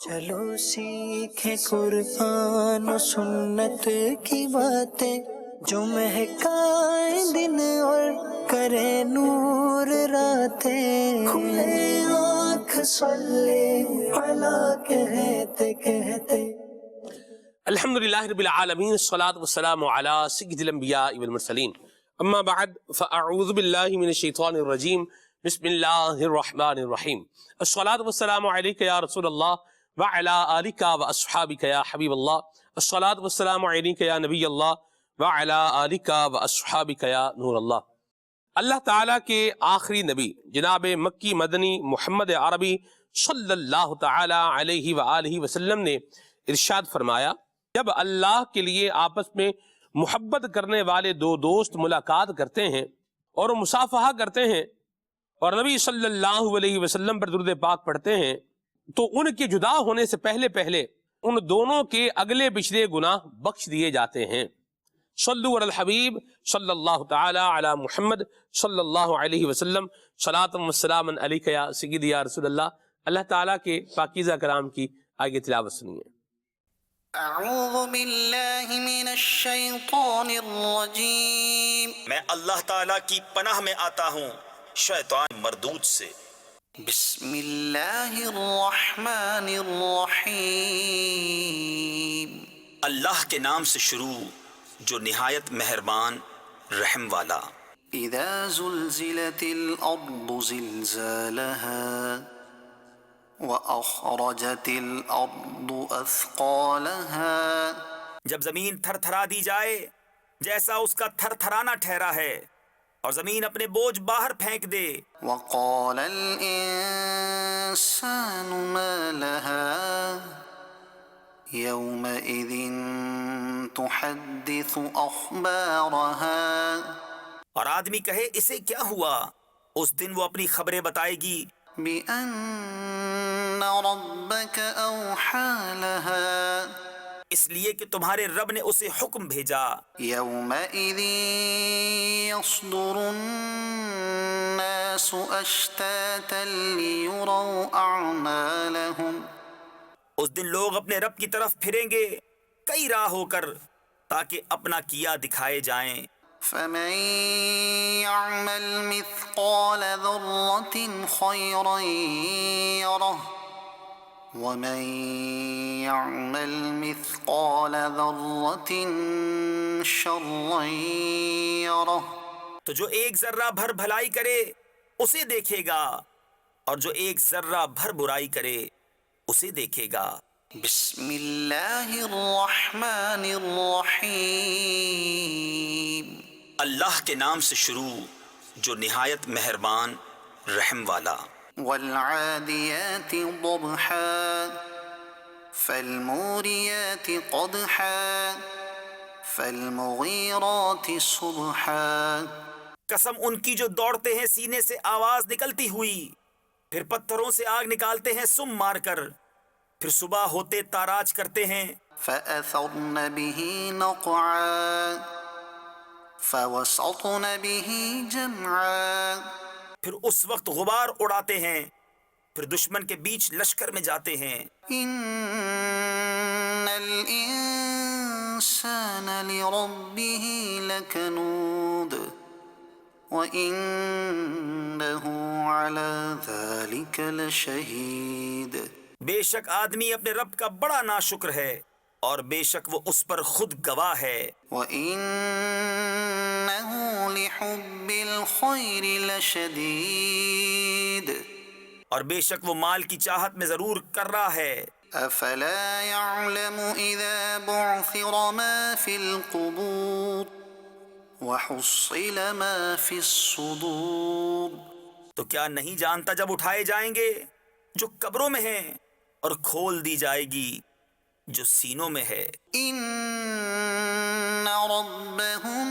چلو سیکھیں قرآن و سنت کی باتیں جو مہکائیں دن اور کرے نور راتیں، کھلے آنکھ صلی علی کہتے کہتے۔ الحمدللہ رب العالمین، الصلاۃ والسلام علی سید الانبیاء والمرسلین، اما بعد فاعوذ باللہ من الشیطان الرجیم، بسم اللہ الرحمن الرحیم۔ الصلاۃ والسلام علیک یا رسول اللہ وعلی آلک واصحابک یا حبیب اللہ، الصلاۃ والسلام علیک یا نبی اللہ وعلی آلک واصحابک یا نور اللہ۔ اللہ تعالیٰ کے آخری نبی جناب مکی مدنی محمد عربی صلی اللہ تعالی علیہ وآلہ وسلم نے ارشاد فرمایا، جب اللہ کے لیے آپس میں محبت کرنے والے دو دوست ملاقات کرتے ہیں اور مصافحہ کرتے ہیں اور نبی صلی اللہ علیہ وسلم پر درود پاک پڑھتے ہیں، تو ان کے جدا ہونے سے پہلے پہلے ان دونوں کے اگلے پچھلے گناہ بخش دیے جاتے ہیں۔ صلو علی الحبیب صلی اللہ تعالی علی محمد صلی اللہ علیہ وسلم، صلاۃ و سلام علیک یا سیدی یا رسول اللہ۔ اللہ تعالیٰ کے پاکیزہ کلام کی آگے تلاوت سنیے۔ اعوذ باللہ من الشیطان الرجیم، میں اللہ تعالیٰ کی پناہ میں آتا ہوں شیطان مردود سے۔ بسم اللہ الرحمن الرحیم، اللہ کے نام سے شروع جو نہایت مہربان رحم والا۔ اذا زلزلت الارض زلزالها واخرجت الارض اثقالها، جب زمین تھر تھرا دی جائے جیسا اس کا تھر تھرانا ٹھہرا ہے، اور زمین اپنے بوجھ باہر پھینک دے۔ وقال الانسان ما لها يومئذ تحدث اخبارها، اور آدمی کہے اسے کیا ہوا، اس دن وہ اپنی خبریں بتائے گی۔ بأن ربك أوحى لها، اس لیے کہ تمہارے رب نے اسے حکم بھیجا۔ يومئذ يصدر الناس أشتاتا ليروا أعمالهم، اس دن لوگ اپنے رب کی طرف پھریں گے کئی راہ ہو کر تاکہ اپنا کیا دکھائے جائیں۔ فمن يعمل مثقال ذرة خيرا يره ومن يعمل مثقال ذرة شرا يره، تو جو ایک ذرہ بھر بھلائی کرے اسے دیکھے گا، اور جو ایک ذرہ بھر برائی کرے اسے دیکھے گا۔ بسم اللہ الرحمن الرحیم، اللہ کے نام سے شروع جو نہایت مہربان رحم والا۔ والعادیات ضبحا فالموریات قدحا فالمغیرات صبحا، قسم ان کی جو دوڑتے ہیں سینے سے آواز نکلتی ہوئی، پھر پتھروں سے آگ نکالتے ہیں سم مار کر، پھر صبح ہوتے تاراج کرتے ہیں۔ فأثرن به نقعا فوسطن به جمعا، پھر اس وقت غبار اڑاتے ہیں، پھر دشمن کے بیچ لشکر میں جاتے ہیں۔ ان الانسان لربه لکنود وانه على ذلك لشہید، بے شک آدمی اپنے رب کا بڑا ناشکر ہے، اور بے شک وہ اس پر خود گواہ ہے۔ وَإِنَّهُ لِحُبِّ الْخَيْرِ لَشَدِيدٌ، اور بے شک وہ مال کی چاہت میں ضرور کر رہا ہے۔ أَفَلَا يَعْلَمُ إِذَا بُعْثِرَ مَا فِي الْقُبُورِ وَحُصِّلَ مَا فِي الصُّدُورِ، تو کیا نہیں جانتا جب اٹھائے جائیں گے جو قبروں میں ہیں، اور کھول دی جائے گی جو سینوں میں ہے۔ إِنَّ رَبَّهُم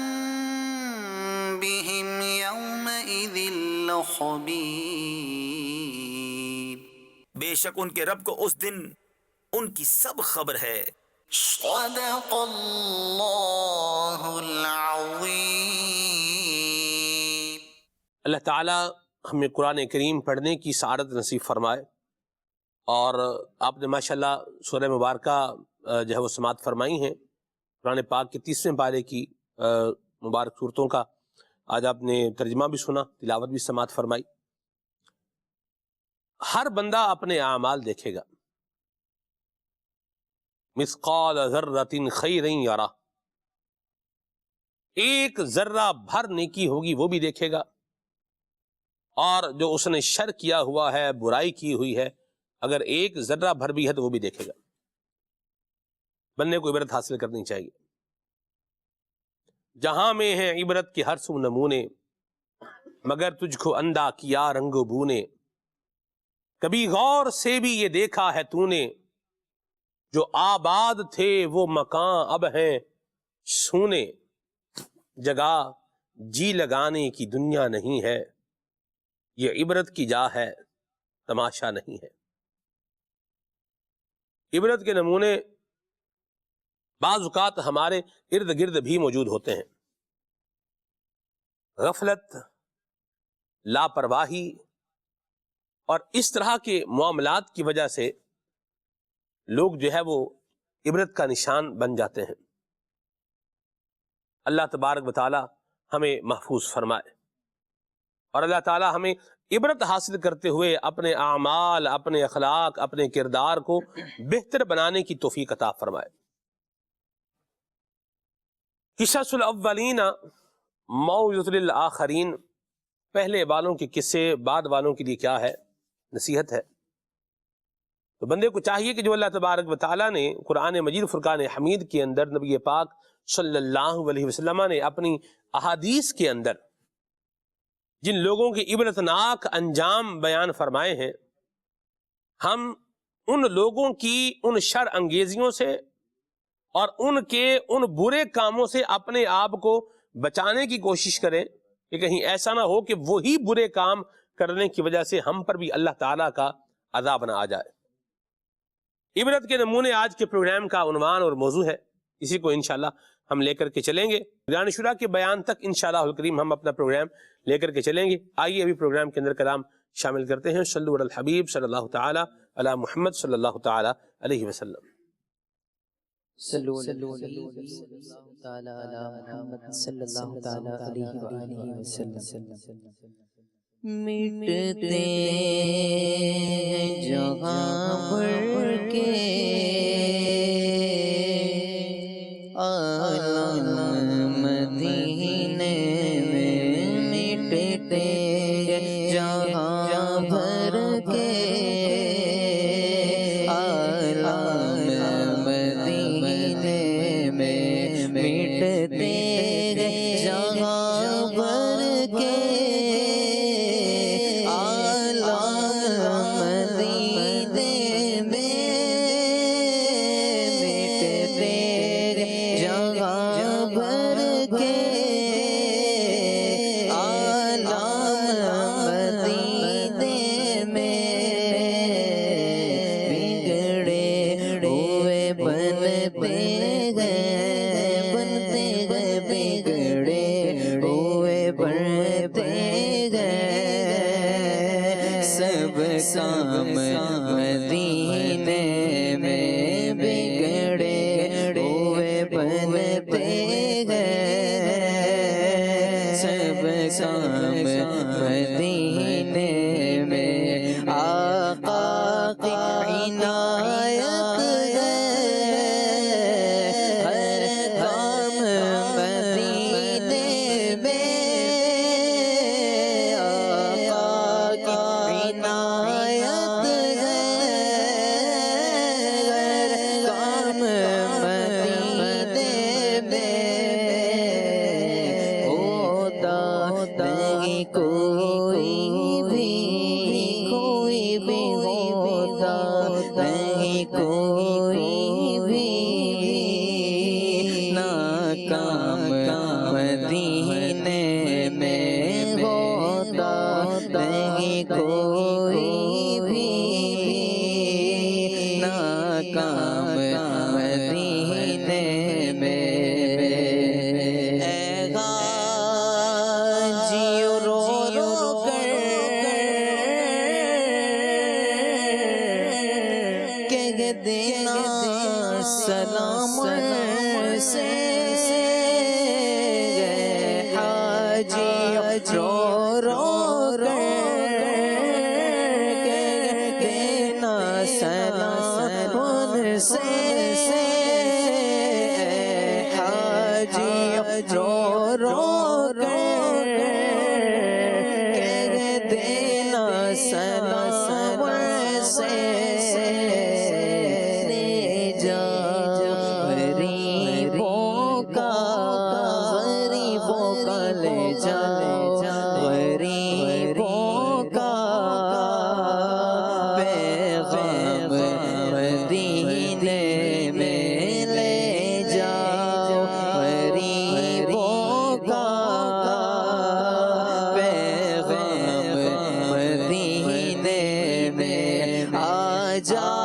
بِهِمْ يَوْمَئِذٍ لَخَبِيرٌ، بے شک ان کے رب کو اس دن ان کی سب خبر ہے۔ صدق اللہ العظیم۔ اللہ تعالیٰ ہمیں قرآن کریم پڑھنے کی سعادت نصیب فرمائے، اور آپ نے ماشاءاللہ سورہ مبارکہ جو ہے وہ سماعت فرمائی ہیں، قرآن پاک کے 30ویں پارے کی مبارک صورتوں کا آج آپ نے ترجمہ بھی سنا، تلاوت بھی سماعت فرمائی۔ ہر بندہ اپنے اعمال دیکھے گا، مثقال ذرۃ خیر یرا، ایک ذرہ بھر نیکی ہوگی وہ بھی دیکھے گا، اور جو اس نے شر کیا ہوا ہے، برائی کی ہوئی ہے، اگر ایک ذرہ بھر بھی ہے تو وہ بھی دیکھے گا۔ بندے کو عبرت حاصل کرنی چاہیے۔ جہاں میں ہیں عبرت کے ہر سو نمونے، مگر تجھ کو اندھا کیا رنگ و بو نے، کبھی غور سے بھی یہ دیکھا ہے تو نے، جو آباد تھے وہ مکان اب ہیں سونے، جگہ جی لگانے کی دنیا نہیں ہے، یہ عبرت کی جا ہے تماشا نہیں ہے۔ عبرت کے نمونے بعض اوقات ہمارے ارد گرد بھی موجود ہوتے ہیں۔ غفلت، لاپرواہی اور اس طرح کے معاملات کی وجہ سے لوگ جو ہے وہ عبرت کا نشان بن جاتے ہیں۔ اللہ تبارک و تعالی ہمیں محفوظ فرمائے، اور اللہ تعالی ہمیں عبرت حاصل کرتے ہوئے اپنے اعمال، اپنے اخلاق، اپنے کردار کو بہتر بنانے کی توفیق عطا فرمائے۔ قصص الاولین موعظۃ للآخرین، پہلے والوں کے قصے بعد والوں کے لیے کیا ہے؟ نصیحت ہے۔ تو بندے کو چاہیے کہ جو اللہ تبارک و تعالیٰ نے قرآن مجید فرقان حمید کے اندر نبی پاک صلی اللہ علیہ وسلم نے اپنی احادیث کے اندر جن لوگوں کے عبرتناک انجام بیان فرمائے ہیں، ہم ان لوگوں کی ان شر انگیزیوں سے اور ان کے ان برے کاموں سے اپنے آپ کو بچانے کی کوشش کریں کہ کہیں ایسا نہ ہو کہ وہی برے کام کرنے کی وجہ سے ہم پر بھی اللہ تعالیٰ کا عذاب نہ آ جائے۔ عبرت کے نمونے آج کے پروگرام کا عنوان اور موضوع ہے، اسی کو انشاءاللہ ہم لے کر کے چلیں گے۔ بیان شورا کے بیان تک انشاءاللہ الکریم ہم اپنا پروگرام لے کر کے چلیں گے۔ آئیے ابھی پروگرام کے اندر کلام شامل کرتے ہیں۔ صلو علی الحبیب صلی اللہ تعالی علی محمد صلی اللہ تعالی علیہ وسلم۔ صلو تعالی علی محمد صلی اللہ تعالی علیہ وآلہ وسلم۔ مٹتے جہاں بھر کے عالم مدینے میں، مٹتے جہاں بھر کے عالم مدینے میں، مٹتے جہاں بھر کے کام مدینے میں بگڑے ہوئے بنتے گئے، سب کام مدینے میں آقا کی عنایت ہے، ہر کام مدینے میں آقا کی عنایت ہے، ہر کام مدینے میں ہوتا نہیں کوئی بھی ہوتا نہیں کوئی بھی ناکام مدینے میں ہوتا نہیں کوئی بھی ناکام مدینے میں۔ اے غازی رو رو کر دینا سلام سے حاجی رو رو دینا سلام سے حاجی رو رو دینا سلام سے غریبوں کا لے جاؤ غریبوں کا پیغام مدینے میں لے جاؤ غریبوں کا پیغام مدینے میں آ جاؤ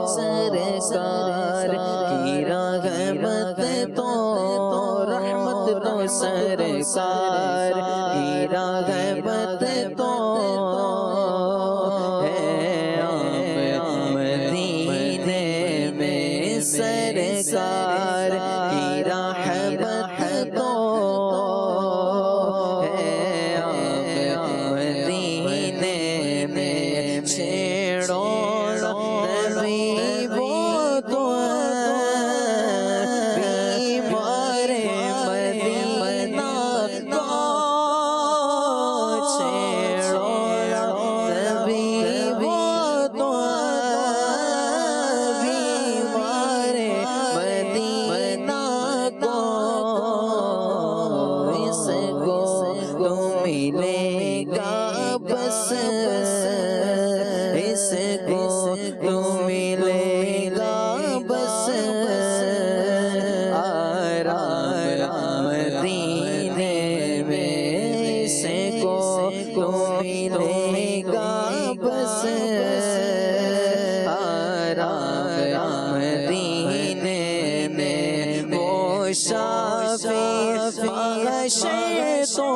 سرکار کی رحمت تو رحمت تو سرکار کی رحمت تو ہے مدینے میں سرکار کی رحمت تو ہے مدینے میں چھیڑو ملے گا بس اس کو تو ملے گا بس آرام مدینے میں اس کو تو ملے گا بس آرام مدینے میں وہ شافی بخشے تو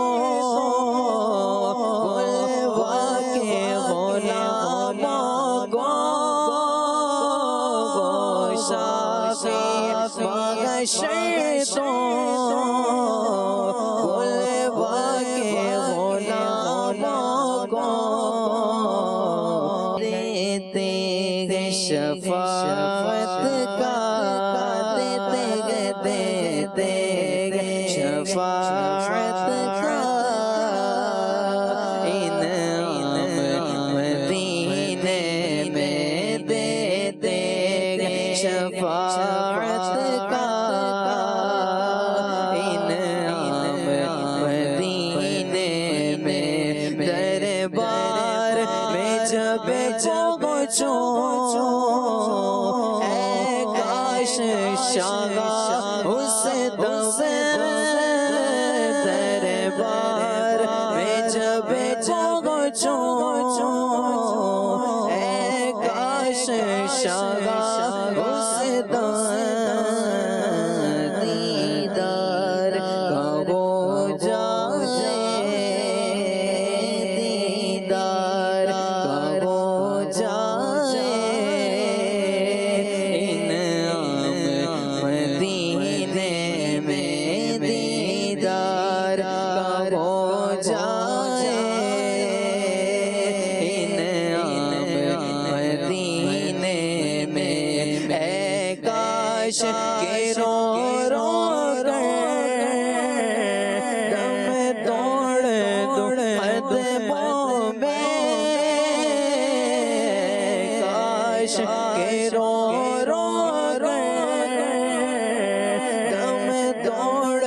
شفاعت کا دیتے شفاعت کا انعام مدینے میں دیتے شفاعت کا انعام مدینے میں دربار میں جب پہنچو اے کاش شاہ اس دم دربار میں جب پہنچو اے کاش شاہ اس دم دیدار کا ہو جائے دیدار کا ہو جائے انعام مدینے میں دیدار کا ہو جائے انعام مدینے میں اے کاش کے رو رو دم توڑ قدموں میں کاش کے رو رو دم توڑ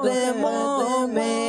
قدموں میں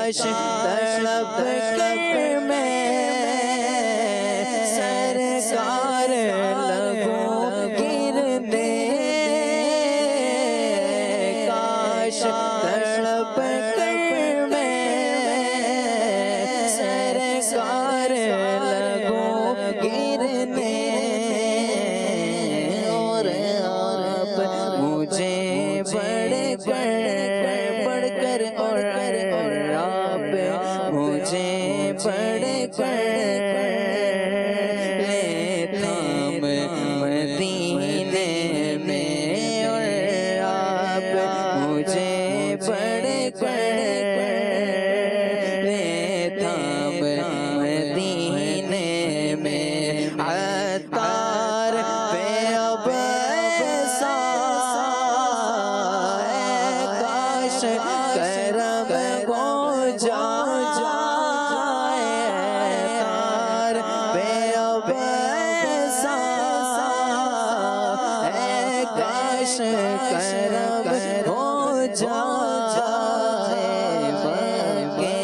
کاش تڑپ کر میں سرکار لگوں گرنے، کاش تڑپ کر میں سرکار لگوں گرنے، اور آپ مجھے بڑھ کر اور آپ مجھے بڑھ کر لے تھام مدینے میں، اور آپ مجھے بڑھ کر لے تھام مدینے میں، عطار پہ اب کاش کرم ہو جائے، تار پہ اب کاش کرم ہو جائے، مکے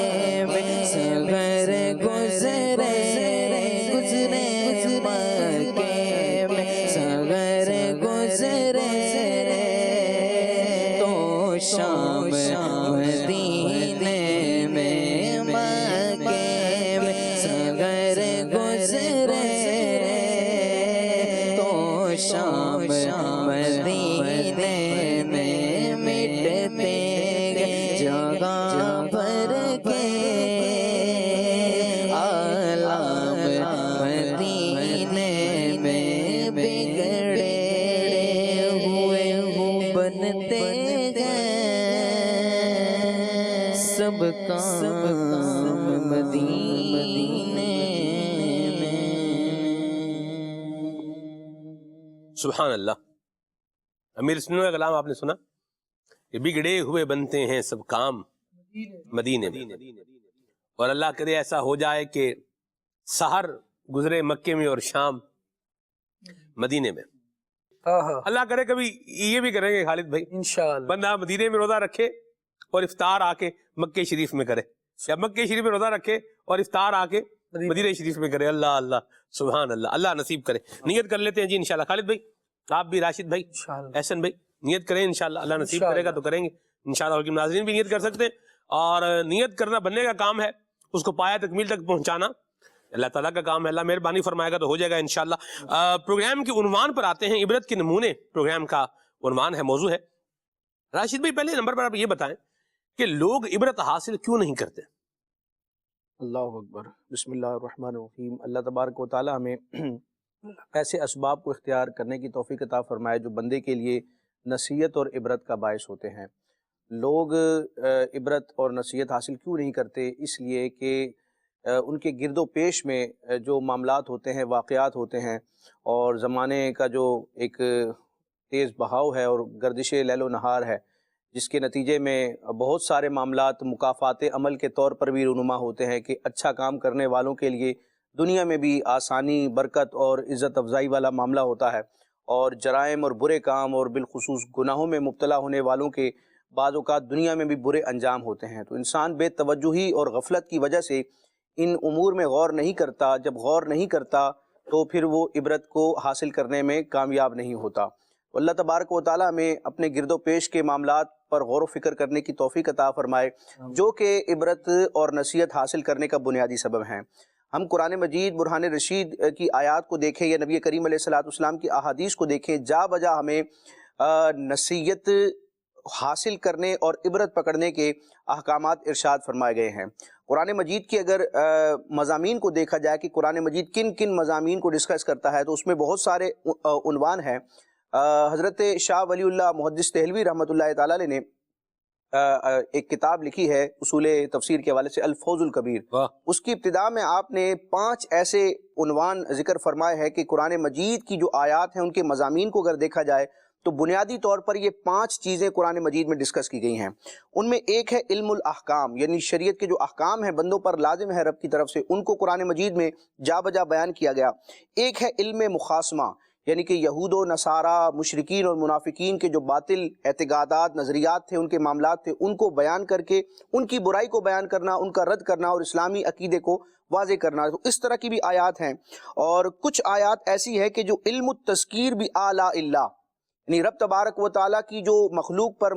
میں سحر گزرے مکے میں سحر گزرے تو شام مدینے میں، مکے میں سحر گزرے تو شام مدینے میں، مٹتے گئے جگہ بھر کے عالم مدینے میں، بگڑے ہوئے بنتے گئے سب کام مدینے میں۔ سبحان اللہ۔ امیر سنو کا کلام آپ نے سنا کہ بگڑے ہوئے بنتے ہیں سب کام مدینے میں، اور اللہ کرے ایسا ہو جائے کہ سحر گزرے مکے میں اور شام مدینے میں۔ اللہ کرے کبھی یہ بھی کریں گے خالد بھائی انشاءاللہ، بندہ مدینے میں روزہ رکھے اور افطار آ کے مکے شریف میں کرے، یا مکے شریف میں روزہ رکھے اور افطار آ کے مدینہ شریف میں کرے۔ اللہ اللہ سبحان اللہ، اللہ نصیب کرے۔ نیت کر لیتے ہیں جی انشاءاللہ، خالد بھائی آپ بھی، راشد بھائی، احسن بھائی نیت کریں انشاءاللہ، اللہ نصیب کرے گا تو کریں گے انشاءاللہ، اور ناظرین بھی نیت کر سکتے ہیں، اور نیت کرنا بننے کا کام ہے، اس کو پایا تکمیل تک پہنچانا اللہ تعالیٰ کا کام ہے، اللہ مہربانی فرمائے گا تو ہو جائے گا انشاءاللہ۔ پروگرام کے عنوان پر آتے ہیں، عبرت کے نمونے پروگرام کا عنوان ہے، موضوع ہے۔ راشد بھائی پہلے نمبر پر آپ یہ بتائیں کہ لوگ عبرت حاصل کیوں نہیں کرتے؟ اللہ اکبر، بسم اللہ الرحمن الرحیم۔ اللہ تبارک و تعالی ہمیں ایسے اسباب کو اختیار کرنے کی توفیق عطا فرمائے جو بندے کے لیے نصیحت اور عبرت کا باعث ہوتے ہیں۔ لوگ عبرت اور نصیحت حاصل کیوں نہیں کرتے؟ اس لیے کہ ان کے گرد و پیش میں جو معاملات ہوتے ہیں، واقعات ہوتے ہیں، اور زمانے کا جو ایک تیز بہاؤ ہے اور گردش لیل و نہار ہے، جس کے نتیجے میں بہت سارے معاملات مکافات عمل کے طور پر بھی رونما ہوتے ہیں کہ اچھا کام کرنے والوں کے لیے دنیا میں بھی آسانی، برکت اور عزت افزائی والا معاملہ ہوتا ہے، اور جرائم اور برے کام اور بالخصوص گناہوں میں مبتلا ہونے والوں کے بعض اوقات دنیا میں بھی برے انجام ہوتے ہیں۔ تو انسان بے توجہی اور غفلت کی وجہ سے ان امور میں غور نہیں کرتا۔ جب غور نہیں کرتا تو پھر وہ عبرت کو حاصل کرنے میں کامیاب نہیں ہوتا۔ اللہ تبارک و تعالیٰ ہمیں اپنے گرد و پیش کے معاملات پر غور و فکر کرنے کی توفیق عطا فرمائے، جو کہ عبرت اور نصیحت حاصل کرنے کا بنیادی سبب ہیں۔ ہم قرآن مجید برہان رشید کی آیات کو دیکھیں یا نبی کریم علیہ السلام کی احادیث کو دیکھیں، جا بجا ہمیں نصیحت حاصل کرنے اور عبرت پکڑنے کے احکامات ارشاد فرمائے گئے ہیں۔ قرآن مجید کی اگر مضامین کو دیکھا جائے کہ قرآن مجید کن کن مضامین کو ڈسکس کرتا ہے، تو اس میں بہت سارے عنوان ہیں۔ حضرت شاہ ولی اللہ محدث دہلوی رحمۃ اللہ تعالی علیہ نے ایک کتاب لکھی ہے اصول تفسیر کے حوالے سے، الفوز الکبیر۔ اس کی ابتدا میں آپ نے 5 ایسے عنوان ذکر فرمائے ہیں کہ قرآن مجید کی جو آیات ہیں ان کے مضامین کو اگر دیکھا جائے تو بنیادی طور پر یہ 5 چیزیں قرآن مجید میں ڈسکس کی گئی ہیں۔ ان میں ایک ہے علم الاحکام، یعنی شریعت کے جو احکام ہیں بندوں پر لازم ہے رب کی طرف سے، ان کو قرآن مجید میں جا بجا بیان کیا گیا۔ ایک ہے علم مخاصمہ، یعنی کہ یہود و نصارہ، مشرکین اور منافقین کے جو باطل اعتقادات، نظریات تھے، ان کے معاملات تھے، ان کو بیان کر کے ان کی برائی کو بیان کرنا، ان کا رد کرنا اور اسلامی عقیدے کو واضح کرنا۔ تو اس طرح کی بھی آیات ہیں، اور کچھ آیات ایسی ہے کہ جو علم التذکیر بھی آلاء اللہ، یعنی رب تبارک و تعالیٰ کی جو مخلوق پر،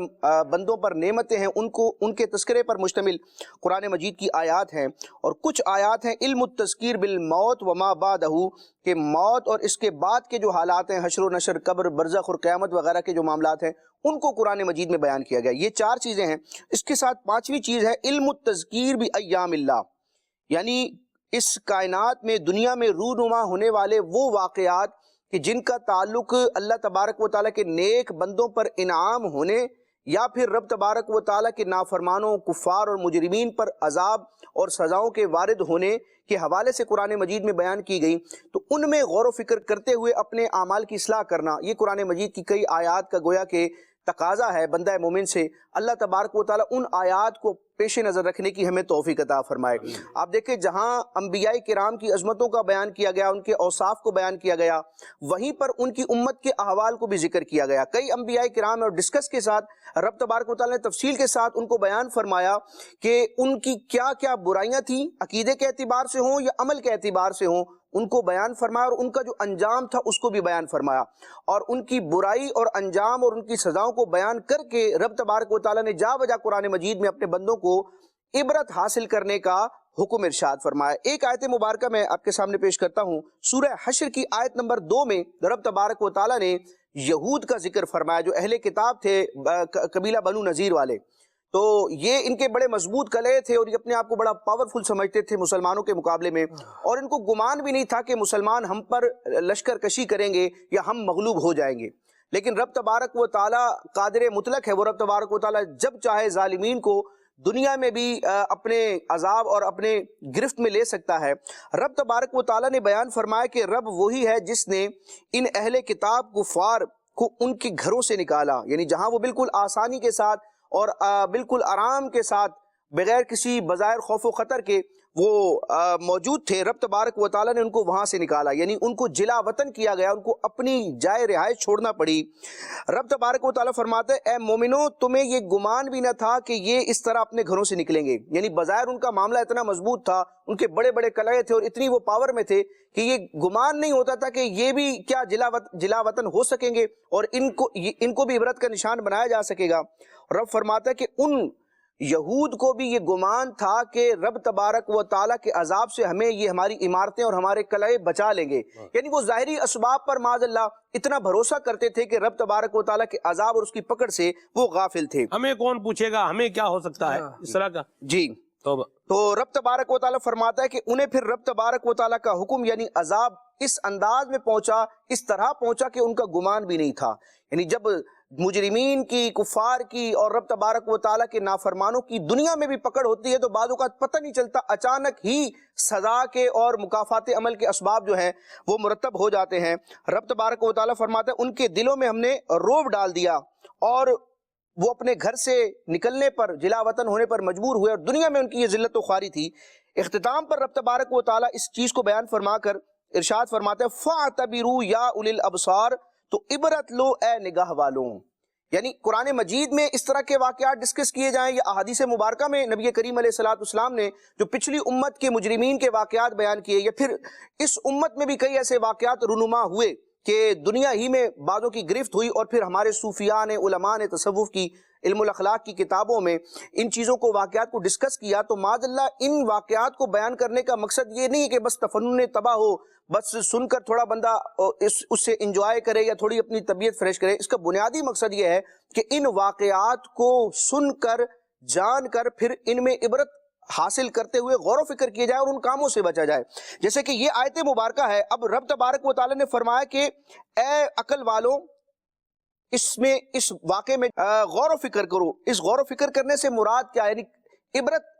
بندوں پر نعمتیں ہیں، ان کے تذکرے پر مشتمل قرآن مجید کی آیات ہیں۔ اور کچھ آیات ہیں علم التذکیر بالموت وما بعدہ، کہ موت اور اس کے بعد کے جو حالات ہیں، حشر و نشر، قبر، برزخ اور قیامت وغیرہ کے جو معاملات ہیں، ان کو قرآن مجید میں بیان کیا گیا۔ یہ 4 چیزیں ہیں۔ اس کے ساتھ 5ویں چیز ہے علم التذکیر بایام اللہ، یعنی اس کائنات میں، دنیا میں رونما ہونے والے وہ واقعات کہ جن کا تعلق اللہ تبارک و تعالیٰ کے نیک بندوں پر انعام ہونے یا پھر رب تبارک و تعالیٰ کے نافرمانوں، کفار اور مجرمین پر عذاب اور سزاؤں کے وارد ہونے کے حوالے سے قرآن مجید میں بیان کی گئی، تو ان میں غور و فکر کرتے ہوئے اپنے اعمال کی اصلاح کرنا، یہ قرآن مجید کی کئی آیات کا گویا کہ تقاضا ہے بندہ مومن سے۔ اللہ تبارک و تعالیٰ ان آیات کو پیش نظر رکھنے کی ہمیں توفیق عطا فرمائے۔ آپ دیکھیں جہاں انبیاء کرام کی عظمتوں کا بیان کیا گیا، ان کے اوصاف کو بیان کیا گیا، وہیں پر ان کی امت کے احوال کو بھی ذکر کیا گیا۔ کئی انبیاء کرام اور ڈسکس کے ساتھ رب تبارک و تعالیٰ نے تفصیل کے ساتھ ان کو بیان فرمایا کہ ان کی کیا کیا برائیاں تھیں، عقیدے کے اعتبار سے ہوں یا عمل کے اعتبار سے ہوں، ان کو بیان فرمایا، اور ان کا جو انجام تھا اس کو بھی بیان فرمایا، اور ان کی برائی اور انجام اور ان کی سزاؤں کو بیان کر کے رب تبارک و تعالیٰ نے جا بجا قرآن مجید میں اپنے بندوں کو عبرت حاصل کرنے کا حکم ارشاد فرمایا۔ ایک آیت مبارکہ میں آپ کے سامنے پیش کرتا ہوں، سورہ حشر کی آیت نمبر 2 میں رب تبارک و تعالیٰ نے یہود کا ذکر فرمایا، جو اہل کتاب تھے، قبیلہ بنو نذیر والے۔ تو یہ ان کے بڑے مضبوط کلے تھے اور یہ اپنے آپ کو بڑا پاورفل سمجھتے تھے مسلمانوں کے مقابلے میں، اور ان کو گمان بھی نہیں تھا کہ مسلمان ہم پر لشکر کشی کریں گے یا ہم مغلوب ہو جائیں گے۔ لیکن رب تبارک و تعالیٰ قادر مطلق ہے، وہ رب تبارک و تعالیٰ جب چاہے ظالمین کو دنیا میں بھی اپنے عذاب اور اپنے گرفت میں لے سکتا ہے۔ رب تبارک و تعالیٰ نے بیان فرمایا کہ رب وہی ہے جس نے ان اہل کتاب کفار کو ان کے گھروں سے نکالا، یعنی جہاں وہ بالکل آسانی کے ساتھ اور بالکل آرام کے ساتھ بغیر کسی بظاہر خوف و خطر کے وہ موجود تھے، رب تبارک و تعالیٰ نے ان کو وہاں سے نکالا، یعنی ان کو جلا وطن کیا گیا، ان کو اپنی جائے رہائش چھوڑنا پڑی۔ رب تبارک و تعالیٰ فرماتے ہیں اے مومنو، تمہیں یہ گمان بھی نہ تھا کہ یہ اس طرح اپنے گھروں سے نکلیں گے، یعنی بظاہر ان کا معاملہ اتنا مضبوط تھا، ان کے بڑے بڑے قلعے تھے اور اتنی وہ پاور میں تھے کہ یہ گمان نہیں ہوتا تھا کہ یہ بھی کیا جلا وطن ہو سکیں گے اور ان کو بھی عبرت کا نشان بنایا جا سکے گا۔ رب فرماتا ہے کہ ان یہود کو بھی یہ گمان تھا کہ رب تبارک و تعالیٰ کے عذاب سے ہمیں یہ ہماری عمارتیں اور ہمارے قلعے بچا لیں گے، یعنی وہ ظاہری اسباب پر معاذ اللہ اتنا بھروسہ کرتے تھے کہ رب تبارک و تعالیٰ کے عذاب اور اس کی پکڑ سے وہ غافل تھے۔ ہمیں کون پوچھے گا، ہمیں کیا ہو سکتا ہے اس طرح کا؟ جی، تو رب تبارک و تعالیٰ فرماتا ہے کہ انہیں پھر رب تبارک و تعالیٰ کا حکم یعنی عذاب اس انداز میں پہنچا، اس طرح پہنچا کہ ان کا گمان بھی نہیں تھا، یعنی جب مجرمین کی، کفار کی اور رب تبارک و تعالیٰ کے نافرمانوں کی دنیا میں بھی پکڑ ہوتی ہے تو بعض اوقات پتہ نہیں چلتا، اچانک ہی سزا کے اور مکافات عمل کے اسباب جو ہیں وہ مرتب ہو جاتے ہیں۔ رب تبارک و تعالیٰ فرماتا ہے ان کے دلوں میں ہم نے رعب ڈال دیا اور وہ اپنے گھر سے نکلنے پر، جلا وطن ہونے پر مجبور ہوئے، اور دنیا میں ان کی یہ ذلت و خواری تھی۔ اختتام پر رب تبارک و تعالیٰ اس چیز کو بیان فرما کر ارشاد فرماتے ہیں فَاعْتَبِرُوا يَا أُولِي الْأَبْصَارِ، تو عبرت لو اے نگاہ والوں، یعنی قرآن مجید میں اس طرح کے واقعات ڈسکس کیے جائیں یا احادیث مبارکہ میں نبی کریم علیہ السلام نے جو پچھلی امت کے مجرمین کے واقعات بیان کیے، یا پھر اس امت میں بھی کئی ایسے واقعات رونما ہوئے کہ دنیا ہی میں بعضوں کی گرفت ہوئی، اور پھر ہمارے صوفیاء نے، علماء نے تصوف کی، علم الاخلاق کی کتابوں میں ان چیزوں کو، واقعات کو ڈسکس کیا، تو معاذ اللہ ان واقعات کو بیان کرنے کا مقصد یہ نہیں ہے کہ بس تفنن تباہ ہو، بس سن کر تھوڑا بندہ اس سے انجوائے کرے یا تھوڑی اپنی طبیعت فریش کرے۔ اس کا بنیادی مقصد یہ ہے کہ ان واقعات کو سن کر، جان کر، پھر ان میں عبرت حاصل کرتے ہوئے غور و فکر کیا جائے اور ان کاموں سے بچا جائے۔ جیسے کہ یہ آیت مبارکہ ہے، اب رب تبارک و تعالیٰ نے فرمایا کہ اے عقل والوں، اس واقعے میں غور و فکر کرو۔ اس غور و فکر کرنے سے مراد کیا ہے، یعنی عبرت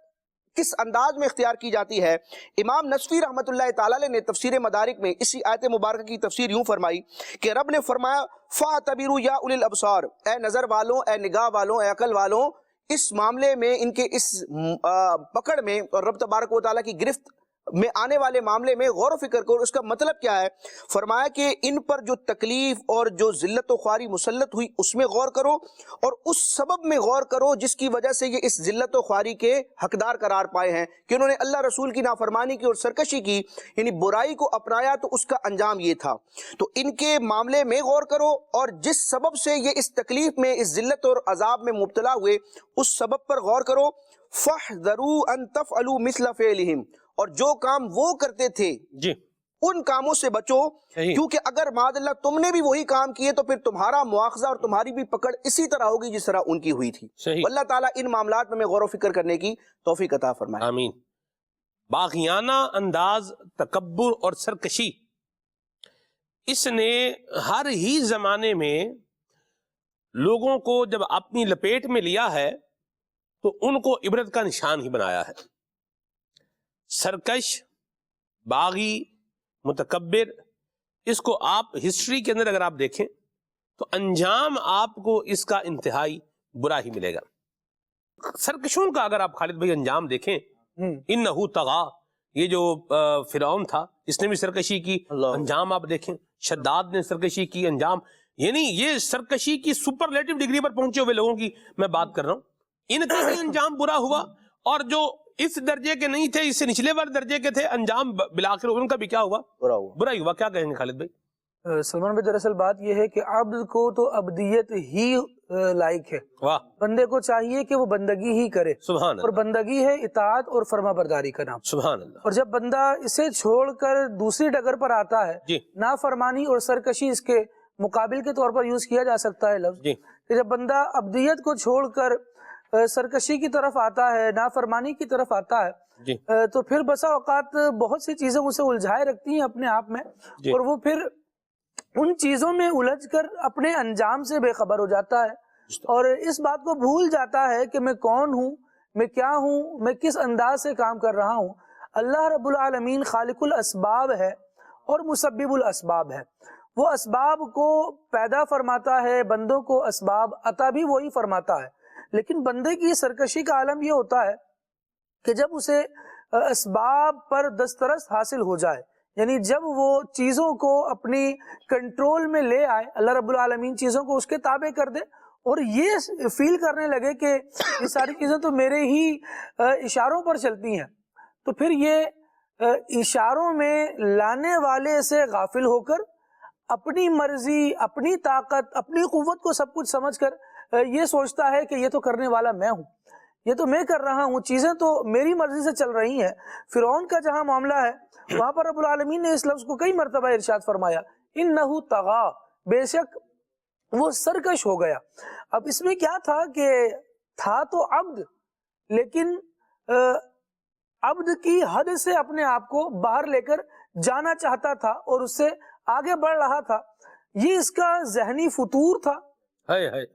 کس انداز میں اختیار کی جاتی ہے؟ امام نصفی رحمۃ اللہ تعالیٰ علیہ نے تفسیر مدارک میں اسی آیت مبارکہ کی تفسیر یوں فرمائی کہ رب نے فرمایا فَاعْتَبِرُوا يَا أُولِي الْأَبْصَارِ، اے نظر والوں، اے نگاہ والوں، اے عقل والوں، اس معاملے میں، ان کے اس پکڑ میں اور رب تبارک و تعالیٰ کی گرفت میں آنے والے معاملے میں غور و فکر کرو۔ اس کا مطلب کیا ہے؟ فرمایا کہ ان پر جو تکلیف اور جو ذلت و خواری مسلط ہوئی اس میں غور کرو، اور اس سبب میں غور کرو جس کی وجہ سے یہ اس ذلت و خواری کے حقدار قرار پائے ہیں کہ انہوں نے اللہ رسول کی نافرمانی کی اور سرکشی کی، یعنی برائی کو اپنایا، تو اس کا انجام یہ تھا۔ تو ان کے معاملے میں غور کرو، اور جس سبب سے یہ اس تکلیف میں، اس ذلت اور عذاب میں مبتلا ہوئے، اس سبب پر غور کرو۔ فَاحْذَرُوا أَن تَفْعَلُوا مِثْلَ فِعْلِهِمْ، اور جو کام وہ کرتے تھے جی ان کاموں سے بچو، کیونکہ اگر معاذ اللہ تم نے بھی وہی کام کیے تو پھر تمہارا مواخذہ اور تمہاری بھی پکڑ اسی طرح ہوگی جس طرح ان کی ہوئی تھی۔ صحیح۔ اللہ تعالیٰ ان معاملات میں غور و فکر کرنے کی توفیق عطا فرمائے۔ آمین۔ باغیانہ انداز، تکبر اور سرکشی، اس نے ہر ہی زمانے میں لوگوں کو جب اپنی لپیٹ میں لیا ہے تو ان کو عبرت کا نشان ہی بنایا ہے۔ سرکش، باغی، متکبر، اس کو آپ ہسٹری کے اندر اگر آپ دیکھیں تو انجام آپ کو اس کا انتہائی برا ہی ملے گا۔ سرکشوں کا اگر آپ خالد بھائی انجام دیکھیں، انہو طغا، یہ جو فرعون تھا اس نے بھی سرکشی کی، انجام آپ دیکھیں، شداد نے سرکشی کی، انجام، یعنی یہ سرکشی کی سپرلیٹو ڈگری پر پہنچے ہوئے لوگوں کی میں بات کر رہا ہوں، ان کا بھی انجام برا ہوا، اور جو اس درجے کے نہیں تھے، اس سے نچلے والے درجے کے تھے، انجام بالآخر ان کا بھی کیا ہوا؟ برا ہی ہوا۔ کیا کہیں گے خالد بھائی؟ سلمان بھائی، دراصل بات یہ ہے کہ عبد کو تو عبدیت ہی لائق ہے، واہ، بندے کو چاہیے کہ وہ بندگی ہی کرے، سبحان اور اللہ، بندگی ہے اطاعت اور فرما برداری کا نام۔ سبحان اللہ۔ اور جب بندہ اسے چھوڑ کر دوسری ڈگر پر آتا ہے، جی نافرمانی اور سرکشی اس کے مقابل کے طور پر یوز کیا جا سکتا ہے لفظ، جی کہ جب بندہ عبدیت کو چھوڑ کر سرکشی کی طرف آتا ہے، نافرمانی کی طرف آتا ہے، جی تو پھر بسا اوقات بہت سی چیزیں اسے الجھائے رکھتی ہیں اپنے آپ میں، جی، اور وہ پھر ان چیزوں میں الجھ کر اپنے انجام سے بے خبر ہو جاتا ہے، اور اس بات کو بھول جاتا ہے کہ میں کون ہوں، میں کیا ہوں، میں کس انداز سے کام کر رہا ہوں۔ اللہ رب العالمین خالق الاسباب ہے اور مسبب الاسباب ہے، وہ اسباب کو پیدا فرماتا ہے، بندوں کو اسباب عطا بھی وہی فرماتا ہے، لیکن بندے کی سرکشی کا عالم یہ ہوتا ہے کہ جب اسے اسباب پر دسترس حاصل ہو جائے، یعنی جب وہ چیزوں کو اپنی کنٹرول میں لے آئے، اللہ رب العالمین چیزوں کو اس کے تابع کر دے، اور یہ فیل کرنے لگے کہ یہ ساری چیزیں تو میرے ہی اشاروں پر چلتی ہیں، تو پھر یہ اشاروں میں لانے والے سے غافل ہو کر اپنی مرضی، اپنی طاقت، اپنی قوت کو سب کچھ سمجھ کر یہ سوچتا ہے کہ یہ تو کرنے والا میں ہوں، یہ تو میں کر رہا ہوں، چیزیں تو میری مرضی سے چل رہی ہیں۔ فرعون کا جہاں معاملہ ہے وہاں پر رب العالمین نے اس لفظ کو کئی مرتبہ ارشاد فرمایا، انہو طغا، بے شک وہ سرکش ہو گیا۔ اب اس میں کیا تھا کہ تھا تو عبد، لیکن عبد کی حد سے اپنے آپ کو باہر لے کر جانا چاہتا تھا اور اس سے آگے بڑھ رہا تھا، یہ اس کا ذہنی فطور تھا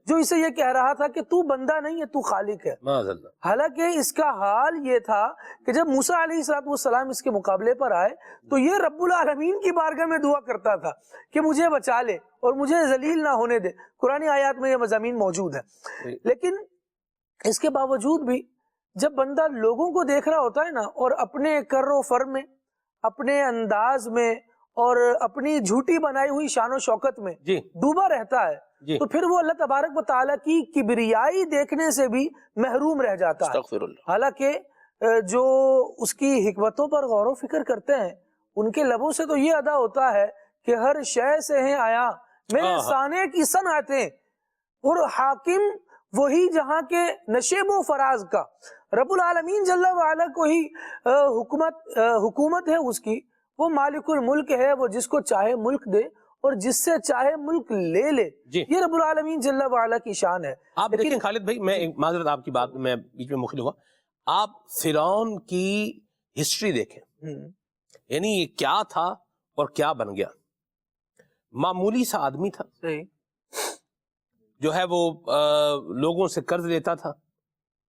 جو اسے یہ کہہ رہا تھا کہ تو بندہ نہیں ہے، تو خالق ہے۔ حالانکہ اس کا حال یہ تھا کہ جب موسیٰ علیہ السلام اس کے مقابلے پر آئے تو یہ رب العالمین کی بارگاہ میں دعا کرتا تھا کہ مجھے بچا لے اور مجھے ذلیل نہ ہونے دے، قرآن آیات میں یہ مضامین موجود ہے۔ لیکن اس کے باوجود بھی جب بندہ لوگوں کو دیکھ رہا ہوتا ہے نا، اور اپنے کر و فر میں، اپنے انداز میں اور اپنی جھوٹی بنائی ہوئی شان و شوکت میں ڈوبا رہتا ہے، تو پھر وہ اللہ تبارک و تعالیٰ کی کبریائی دیکھنے سے بھی محروم رہ جاتا ہے۔ حالانکہ جو اس کی حکمتوں پر غور و فکر کرتے ہیں ان کے لبوں سے تو یہ ادا ہوتا ہے کہ ہر شے سے ہیں آیا میرے سانے کی صنعتیں، اور حاکم وہی جہاں کے نشیب و فراز کا، رب العالمین جل وعلا کو ہی حکومت ہے اس کی، وہ مالک الملک ہے، وہ جس کو چاہے ملک دے اور جس سے چاہے ملک لے لے، یہ رب العالمین جل وعلا کی شان ہے۔ آپ دیکھیں خالد بھائی، میں ایک معذرت آپ کی بات میں بیچ میں مخل ہوا، آپ فرعون کی ہسٹری دیکھیں، یعنی یہ کیا تھا اور کیا بن گیا۔ معمولی سا آدمی تھا، جو ہے وہ لوگوں سے قرض لیتا تھا،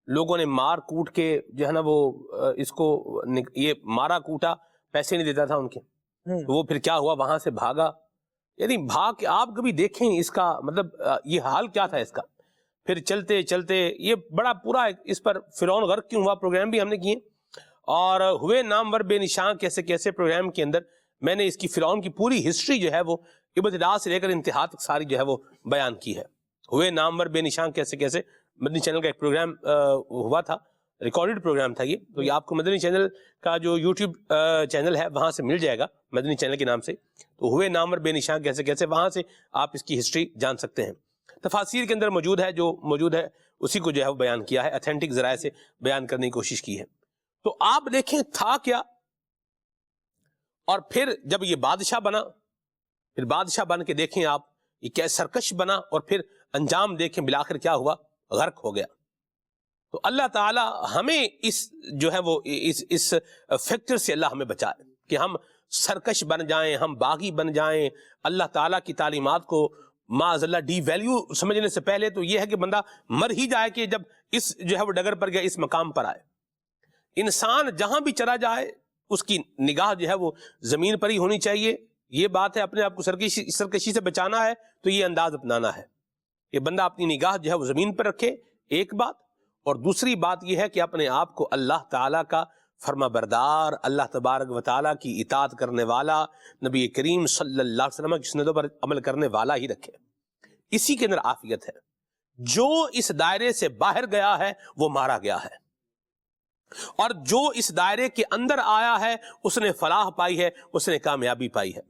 لوگوں نے مار کوٹ کے جو ہے نا وہ اس کو یہ مارا کوٹا، پیسے نہیں دیتا تھا ان کے، تو وہ پھر کیا ہوا، وہاں سے بھاگا، یعنی بھاگ کے آپ کبھی دیکھیں اس کا مطلب یہ حال کیا تھا اس کا۔ پھر چلتے چلتے یہ بڑا پورا اس پر فرعون غرق کیوں ہوا پروگرام بھی ہم نے کیے، اور ہوئے نامور بے نشان کیسے کیسے پروگرام کے اندر میں نے اس کی فرعون کی پوری ہسٹری جو ہے وہ ابتدا سے لے کر انتہا تک ساری جو ہے وہ بیان کی ہے. ہوئے نامور بے نشان کیسے کیسے مدنی چینل کا ایک پروگرام ہوا تھا، ریکارڈڈ پروگرام تھا یہ، تو یہ آپ کو مدنی چینل کا جو یوٹیوب چینل ہے وہاں سے مل جائے گا مدنی چینل کے نام سے. تو ہوئے نامور بے نشان کیسے کیسے، وہاں سے آپ اس کی ہسٹری جان سکتے ہیں. تفاسیر کے اندر موجود ہے، جو موجود ہے اسی کو جو ہے وہ بیان کیا ہے، اتھینٹک ذرائع سے بیان کرنے کی کوشش کی ہے. تو آپ دیکھیں تھا کیا، اور پھر جب یہ بادشاہ بنا، پھر بادشاہ بن کے دیکھیں آپ یہ کیا سرکش بنا، اور پھر انجام دیکھیں بالآخر کیا ہوا، غرق ہو گیا. تو اللہ تعالی ہمیں اس جو ہے وہ اس فیکٹر سے اللہ ہمیں بچائے کہ ہم سرکش بن جائیں، ہم باغی بن جائیں. اللہ تعالیٰ کی تعلیمات کو معاذ اللہ ڈی ویلیو سمجھنے سے پہلے تو یہ ہے کہ بندہ مر ہی جائے کہ جب اس جو ہے وہ ڈگر پر گیا، اس مقام پر آئے. انسان جہاں بھی چلا جائے اس کی نگاہ جو ہے وہ زمین پر ہی ہونی چاہیے. یہ بات ہے، اپنے آپ کو سرکشی سے بچانا ہے تو یہ انداز اپنانا ہے کہ بندہ اپنی نگاہ جو ہے وہ زمین پر رکھے، ایک بات. اور دوسری بات یہ ہے کہ اپنے آپ کو اللہ تعالیٰ کا فرما بردار، اللہ تبارک و تعالیٰ کی اطاعت کرنے والا، نبی کریم صلی اللہ علیہ وسلم کی سنتوں پر عمل کرنے والا ہی رکھے. اسی کے اندر عافیت ہے. جو اس دائرے سے باہر گیا ہے وہ مارا گیا ہے، اور جو اس دائرے کے اندر آیا ہے اس نے فلاح پائی ہے، اس نے کامیابی پائی ہے.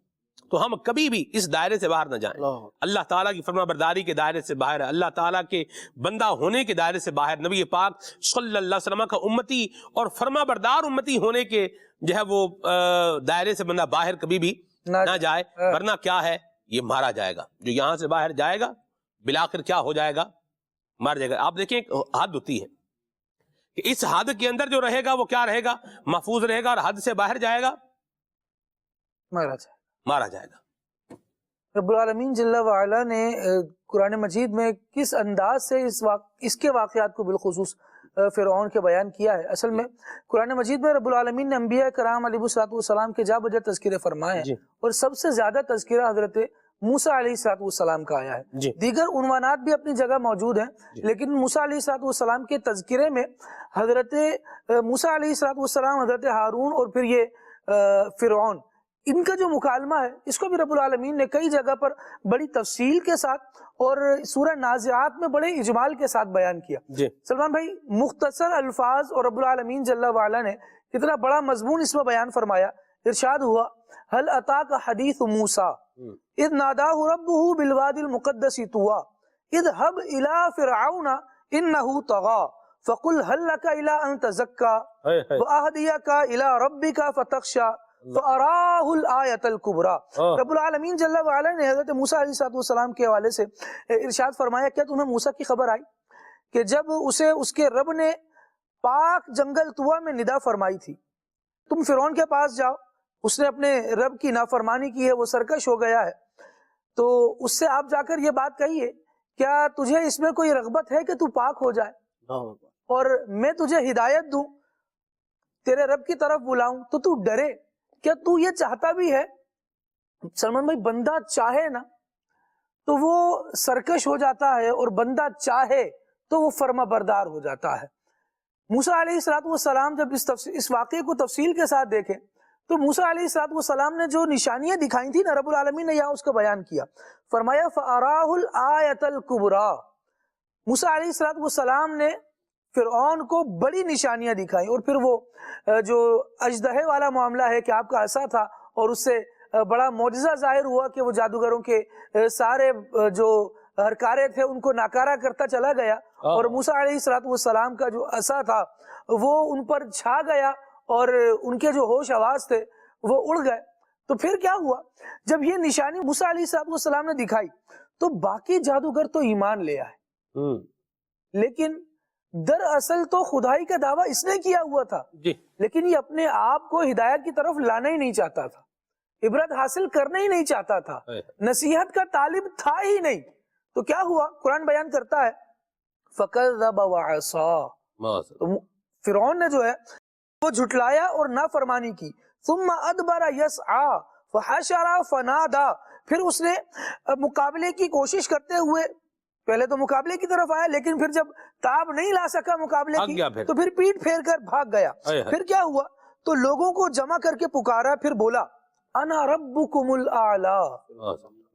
تو ہم کبھی بھی اس دائرے سے باہر نہ جائیں. اللہ تعالیٰ کی فرما برداری کے دائرے سے باہر، اللہ تعالیٰ کے بندہ ہونے کے دائرے سے باہر، نبی پاک صلی اللہ علیہ وسلم کا امتی اور فرما بردار امتی ہونے کے جو ہے وہ دائرے سے بندہ باہر کبھی بھی نہ جائے، ورنہ کیا ہے، یہ مارا جائے گا. جو یہاں سے باہر جائے گا بالآخر کیا ہو جائے گا، مار جائے گا. آپ دیکھیں ایک حد ہوتی ہے کہ اس حد کے اندر جو رہے گا وہ کیا رہے گا، محفوظ رہے گا، اور حد سے باہر جائے گا مارا جائے گا. رب العالمین جل وعلا نے قرآن مجید میں کس انداز سے اس کے واقعات کو بالخصوص فرعون کے بیان کیا ہے. اصل میں قرآن مجید میں رب العالمین نے انبیاء کرام علیہ السلام کے جا بجا تذکرے فرمائے ہیں، اور سب سے زیادہ تذکرہ حضرت موسیٰ علیہ السلام کا آیا ہے. دیگر عنوانات بھی اپنی جگہ موجود ہیں، لیکن موسیٰ علیہ السلام کے تذکرے میں حضرت موسیٰ علیہ السلام، حضرت ہارون، اور پھر یہ فرعون، ان کا جو مکالمہ ہے اس کو بھی رب العالمین نے کئی جگہ پر بڑی تفصیل کے ساتھ اور سورہ نازعات میں بڑے اجمال کے ساتھ بیان کیا. سلمان بھائی، مختصر الفاظ اور رب العالمین جل وعلا نے کتنا بڑا مضمون اس میں بیان فرمایا. ارشاد ہوا، هل اتاك حدیث موسیٰ اذ ناداہ ربہ بالوادی المقدس طویٰ اذهب الى فرعون انہ طغیٰ فقل هل لك الى ان تزکیٰ واہدیک الى ربک فتخشیٰ فَأَرَاهُ الْآيَةَ الْكُبْرَى. رب العالمین جل وعلا نے حضرت موسیٰ علیہ السلام کے حوالے سے ارشاد فرمایا، کیا تمہیں موسیٰ کی خبر آئی کہ جب اسے اس کے رب نے پاک جنگل طویٰ میں ندا فرمائی تھی، تم فرعون کے پاس جاؤ، اس نے اپنے رب کی نافرمانی کی ہے، وہ سرکش ہو گیا ہے، تو اس سے آپ جا کر یہ بات کہیے، کیا تجھے اس میں کوئی رغبت ہے کہ تو پاک ہو جائے اور میں تجھے ہدایت دوں، تیرے رب کی طرف بلاؤں تو تو ڈرے؟ کیا تو یہ چاہتا بھی ہے؟ سلمان بھائی، بندہ چاہے نا تو وہ سرکش ہو جاتا ہے، اور بندہ چاہے تو وہ فرما بردار ہو جاتا ہے. موسیٰ علیہ السلام جب اس واقعے کو تفصیل کے ساتھ دیکھیں تو موسیٰ علیہ السلام نے جو نشانیاں دکھائی تھی نا، رب العالمین نے یہاں اس کا بیان کیا. فرمایا فَأَرَاهُ الْآيَةَ الْكُبْرَى. موسیٰ علیہ السلام نے فرعون کو بڑی نشانیاں دکھائی، اور پھر وہ جو اژدہے والا معاملہ ہے کہ آپ کا عصا تھا، اور اس سے بڑا معجزہ ظاہر ہوا کہ وہ جادوگروں کے سارے جو ہرکارے تھے ان کو ناکارہ کرتا چلا گیا، اور موسیٰ علیہ السلام کا جو عصا تھا وہ ان پر چھا گیا، اور ان کے جو ہوش حواس تھے وہ اڑ گئے. تو پھر کیا ہوا، جب یہ نشانی موسیٰ علیہ السلام نے دکھائی تو باقی جادوگر تو ایمان لے آئے، لیکن دراصل تو خدائی کا دعویٰ اس نے کیا ہوا تھا، لیکن یہ اپنے آپ کو ہدایت کی طرف لانا ہی نہیں چاہتا تھا، عبرت حاصل کرنا ہی نہیں چاہتا تھا، نصیحت کا طالب تھا ہی نہیں. تو کیا ہوا، قرآن بیان کرتا ہے فَكَذَّبَ وَعَصَىٰ. فرعون نے جو ہے وہ جھٹلایا اور نافرمانی کی. ثُمَّ أَدْبَرَ يَسْعَىٰ فَحَشَرَ فَنَادَىٰ. پھر اس نے مقابلے کی کوشش کرتے ہوئے پہلے تو مقابلے کی طرف آیا لیکن پھر جب تاب نہیں لا سکا مقابلے بھاگ کی گیا پھر۔ تو پھر پیٹ پھیر کر بھاگ گیا۔ ہائے ہائے۔ پھر کیا ہوا تو لوگوں کو جمع کر کے پکارا، پھر بولا انا ربکم الاعلی،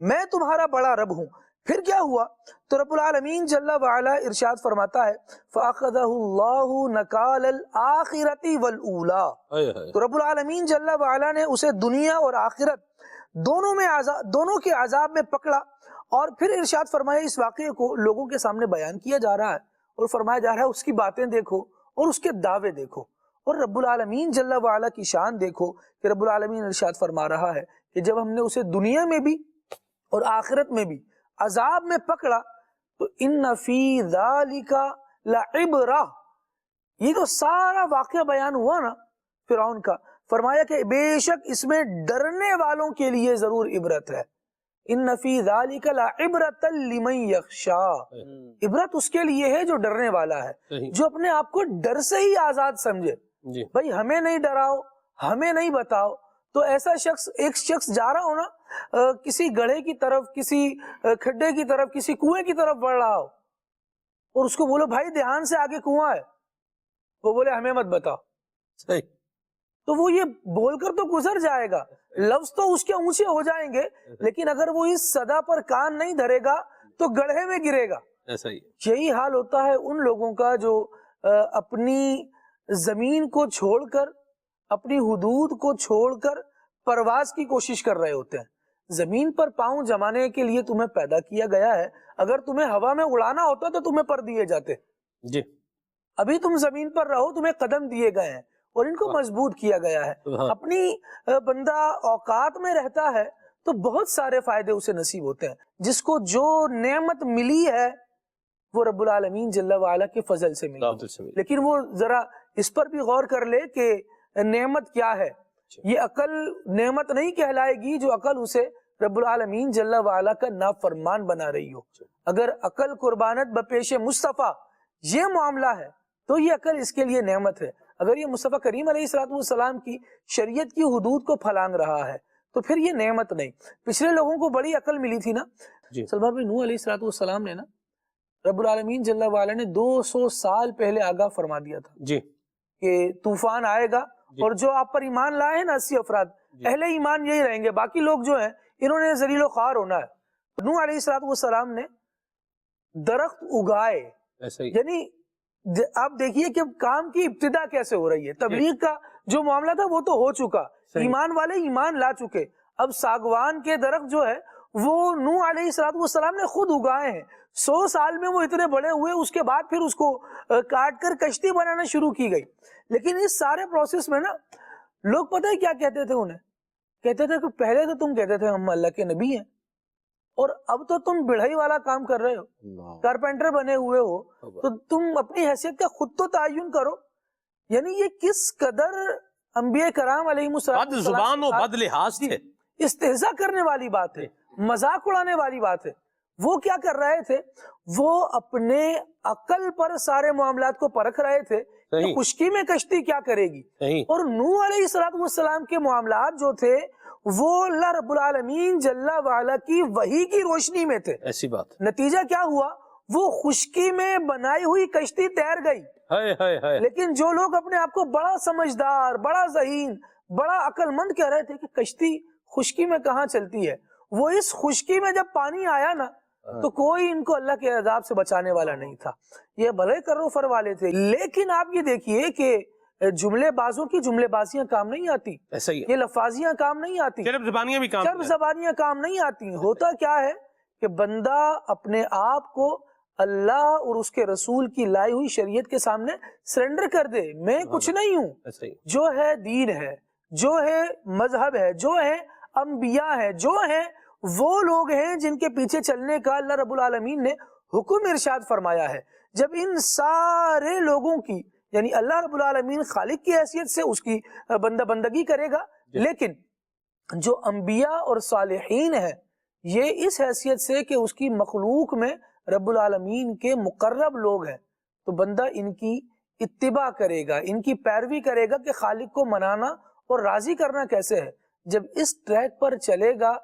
میں تمہارا بڑا رب ہوں۔ پھر کیا ہوا تو رب العالمین جل وعلا ارشاد فرماتا ہے فَأَخَذَهُ اللَّهُ نَكَالَ الْآخِرَةِ وَالْأُولَى، تو رب العالمین جل وعلا نے اسے دنیا اور آخرت دونوں کے عذاب میں پکڑا، اور پھر ارشاد فرمایا اس واقعے کو لوگوں کے سامنے بیان کیا جا رہا ہے اور فرمایا جا رہا ہے اس کی باتیں دیکھو اور اس کے دعوے دیکھو، اور رب العالمین جل وعلا کی شان دیکھو کہ رب العالمین ارشاد فرما رہا ہے کہ جب ہم نے اسے دنیا میں بھی اور آخرت میں بھی عذاب میں پکڑا تو ان فی ذالک لعبرہ، یہ جو سارا واقعہ بیان ہوا نا فرعون کا، فرمایا کہ بے شک اس میں ڈرنے والوں کے لیے ضرور عبرت ہے۔ ان فی ذالک لعبرۃ لمن یخشا، عبرت اس کے لیے ہے جو ڈرنے والا ہے، جو اپنے آپ کو ڈر سے ہی آزاد سمجھے۔ بھائی ہمیں نہیں ڈراؤ، ہمیں نہیں بتاؤ، تو ایسا شخص، ایک شخص جا رہا ہو نا کسی گڑھے کی طرف، کسی کھڈے کی طرف، کسی کنویں کی طرف بڑھ رہا ہو، اور اس کو بولو بھائی دھیان سے آگے کنواں ہے، وہ بولے ہمیں مت بتاؤ، صحیح، تو وہ یہ بول کر تو گزر جائے گا، لفظ تو اس کے اونچے ہو جائیں گے، لیکن اگر وہ اس صدا پر کان نہیں دھرے گا تو گڑھے میں گرے گا۔ ایسا ہی یہی حال ہوتا ہے ان لوگوں کا جو اپنی زمین کو چھوڑ کر، اپنی حدود کو چھوڑ کر پرواز کی کوشش کر رہے ہوتے ہیں۔ زمین پر پاؤں جمانے کے لیے تمہیں پیدا کیا گیا ہے، اگر تمہیں ہوا میں اڑانا ہوتا تو تمہیں پر دیے جاتے، جی، ابھی تم زمین پر رہو، تمہیں قدم دیے گئے ہیں اور ان کو مضبوط کیا گیا ہے۔ اپنی بندہ اوقات میں رہتا ہے تو بہت سارے فائدے اسے نصیب ہوتے ہیں، جس کو جو نعمت ملی ہے وہ رب العالمین جل وعلا کے فضل سے ملی، لیکن وہ ذرا اس پر بھی غور کر لے کہ نعمت کیا ہے۔ یہ عقل نعمت نہیں کہلائے گی جو عقل اسے رب العالمین جل وعلا کا نافرمان بنا رہی ہو۔ اگر عقل قربانت بپیش مصطفیٰ یہ معاملہ ہے تو یہ عقل اس کے لیے نعمت ہے۔ اگر یہ مصطفیٰ کریم علیہ السلام کی شریعت کی حدود کو پھلانگ رہا ہے تو پھر یہ نعمت نہیں۔ پچھلے لوگوں کو بڑی عقل ملی تھی نا، سلمان بن نوح علیہ السلام نے نا رب العالمین جل وعلا نے 200 سال پہلے آگاہ فرما دیا تھا جی کہ طوفان آئے گا، اور جو آپ پر ایمان لائے ہیں نا 80 افراد، اہل ایمان یہی رہیں گے، باقی لوگ جو ہیں انہوں نے ذلیل و خوار ہونا ہے۔ نوح علیہ السلام نے درخت اگائے، یعنی آپ دیکھیے کہ کام کی ابتدا کیسے ہو رہی ہے۔ تبلیغ کا جو معاملہ تھا وہ تو ہو چکا، ایمان والے ایمان لا چکے، اب ساگوان کے درخت جو ہے وہ نوح علیہ السلام نے خود اگائے ہیں۔ 100 سال میں وہ اتنے بڑے ہوئے، اس کے بعد پھر اس کو کاٹ کر کشتی بنانا شروع کی گئی۔ لیکن اس سارے پروسیس میں نا لوگ پتہ ہے کیا کہتے تھے، انہیں کہتے تھے کہ پہلے تو تم کہتے تھے ہم اللہ کے نبی ہیں، اور اب تو تم بڑھئی والا کام کر رہے ہو، کارپینٹر بنے ہوئے ہو، تو تم اپنی حیثیت کا خود تو تعین کرو۔ یعنی یہ کس قدر انبیاء کرام علیہ السلام بد زبان و بد لحاظ تھے، استہزاء کرنے والی بات ہے، مذاق اڑانے والی بات ہے۔ وہ کیا کر رہے تھے، وہ اپنے عقل پر سارے معاملات کو پرکھ رہے تھے کہ خشکی میں کشتی کیا کرے گی، اور نوح علیہ السلام کے معاملات جو تھے وہ اللہ رب العالمین جل وعلا کی وحی کی روشنی میں تھے۔ ایسی بات، نتیجہ کیا ہوا، وہ خشکی میں بنائی ہوئی کشتی تیر گئی۔ لیکن جو لوگ اپنے آپ کو بڑا سمجھدار، بڑا ذہین، بڑا عقل مند کہہ رہے تھے کہ کشتی خشکی میں کہاں چلتی ہے، وہ اس خشکی میں جب پانی آیا نا تو کوئی ان کو اللہ کے عذاب سے بچانے والا نہیں تھا۔ یہ بھلے کرو فر والے تھے، لیکن آپ یہ دیکھیے کہ جملے بازوں کی جملے بازیاں کام نہیں آتی، ایسا ہی یہ لفاظیاں کام نہیں آتی، چرب زبانیاں بھی کام چرب زبانیاں کام نہیں آتی۔ ہوتا کیا ہے کہ بندہ اپنے آپ کو اللہ اور اس کے رسول کی لائی ہوئی شریعت کے سامنے سرنڈر کر دے، میں کچھ نہیں ہوں، جو ہے دین ہے، جو ہے مذہب ہے، جو ہے انبیاء ہے، جو ہے وہ لوگ ہیں جن کے پیچھے چلنے کا اللہ رب العالمین نے حکم ارشاد فرمایا ہے۔ جب ان سارے لوگوں کی، یعنی اللہ رب العالمین خالق کی حیثیت سے اس کی بندگی کرے گا، لیکن جو انبیاء اور صالحین ہیں یہ اس حیثیت سے کہ اس کی مخلوق میں رب العالمین کے مقرب لوگ ہیں، تو بندہ ان کی اتباع کرے گا، ان کی پیروی کرے گا کہ خالق کو منانا اور راضی کرنا کیسے ہے۔ جب اس ٹریک پر چلے گا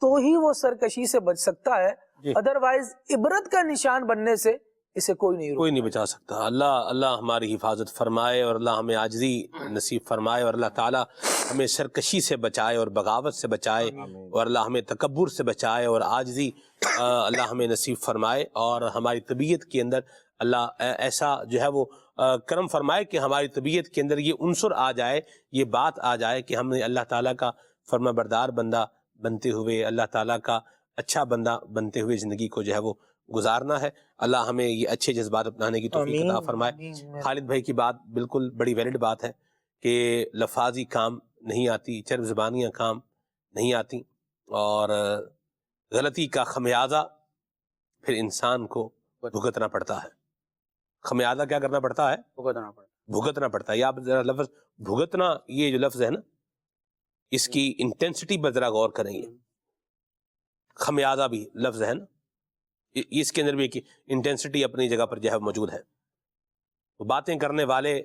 تو ہی وہ سرکشی سے بچ سکتا ہے، جی۔ ادروائز عبرت کا نشان بننے سے اسے کوئی نہیں کوئی روکتا۔ نہیں بچا سکتا۔ اللہ ہماری حفاظت فرمائے اور اللہ ہمیں عاجزی نصیب فرمائے اور اللہ تعالیٰ ہمیں سرکشی سے بچائے اور بغاوت سے بچائے اور اللہ ہمیں تکبر سے بچائے اور عاجزی اللہ ہمیں نصیب فرمائے اور ہماری طبیعت کے اندر اللہ ایسا جو ہے وہ کرم فرمائے کہ ہماری طبیعت کے اندر یہ عنصر آ جائے، یہ بات آ جائے کہ ہم نے اللہ تعالیٰ کا فرما بردار بندہ بنتے ہوئے، اللہ تعالیٰ کا اچھا بندہ بنتے ہوئے زندگی کو جو ہے وہ گزارنا ہے۔ اللہ ہمیں یہ اچھے جذبات اپنانے کی توفیق عطا فرمائے۔ خالد بھائی کی بات بالکل بڑی ویلڈ بات ہے کہ لفاظی کام نہیں آتی، چرب زبانیاں کام نہیں آتی، اور غلطی کا خمیازہ پھر انسان کو بھگتنا پڑتا ہے۔ خمیازہ کیا کرنا پڑتا ہے؟ بھگتنا پڑتا ہے۔ یا آپ ذرا لفظ بھگتنا، یہ جو لفظ ہے نا، اس کی انٹینسٹی پر ذرا غور کریں گے۔ خمیازہ بھی لفظ ہے نا، اس کے اندر بھی ایک انٹینسٹی اپنی جگہ پر جو ہے موجود ہے۔ وہ باتیں کرنے والے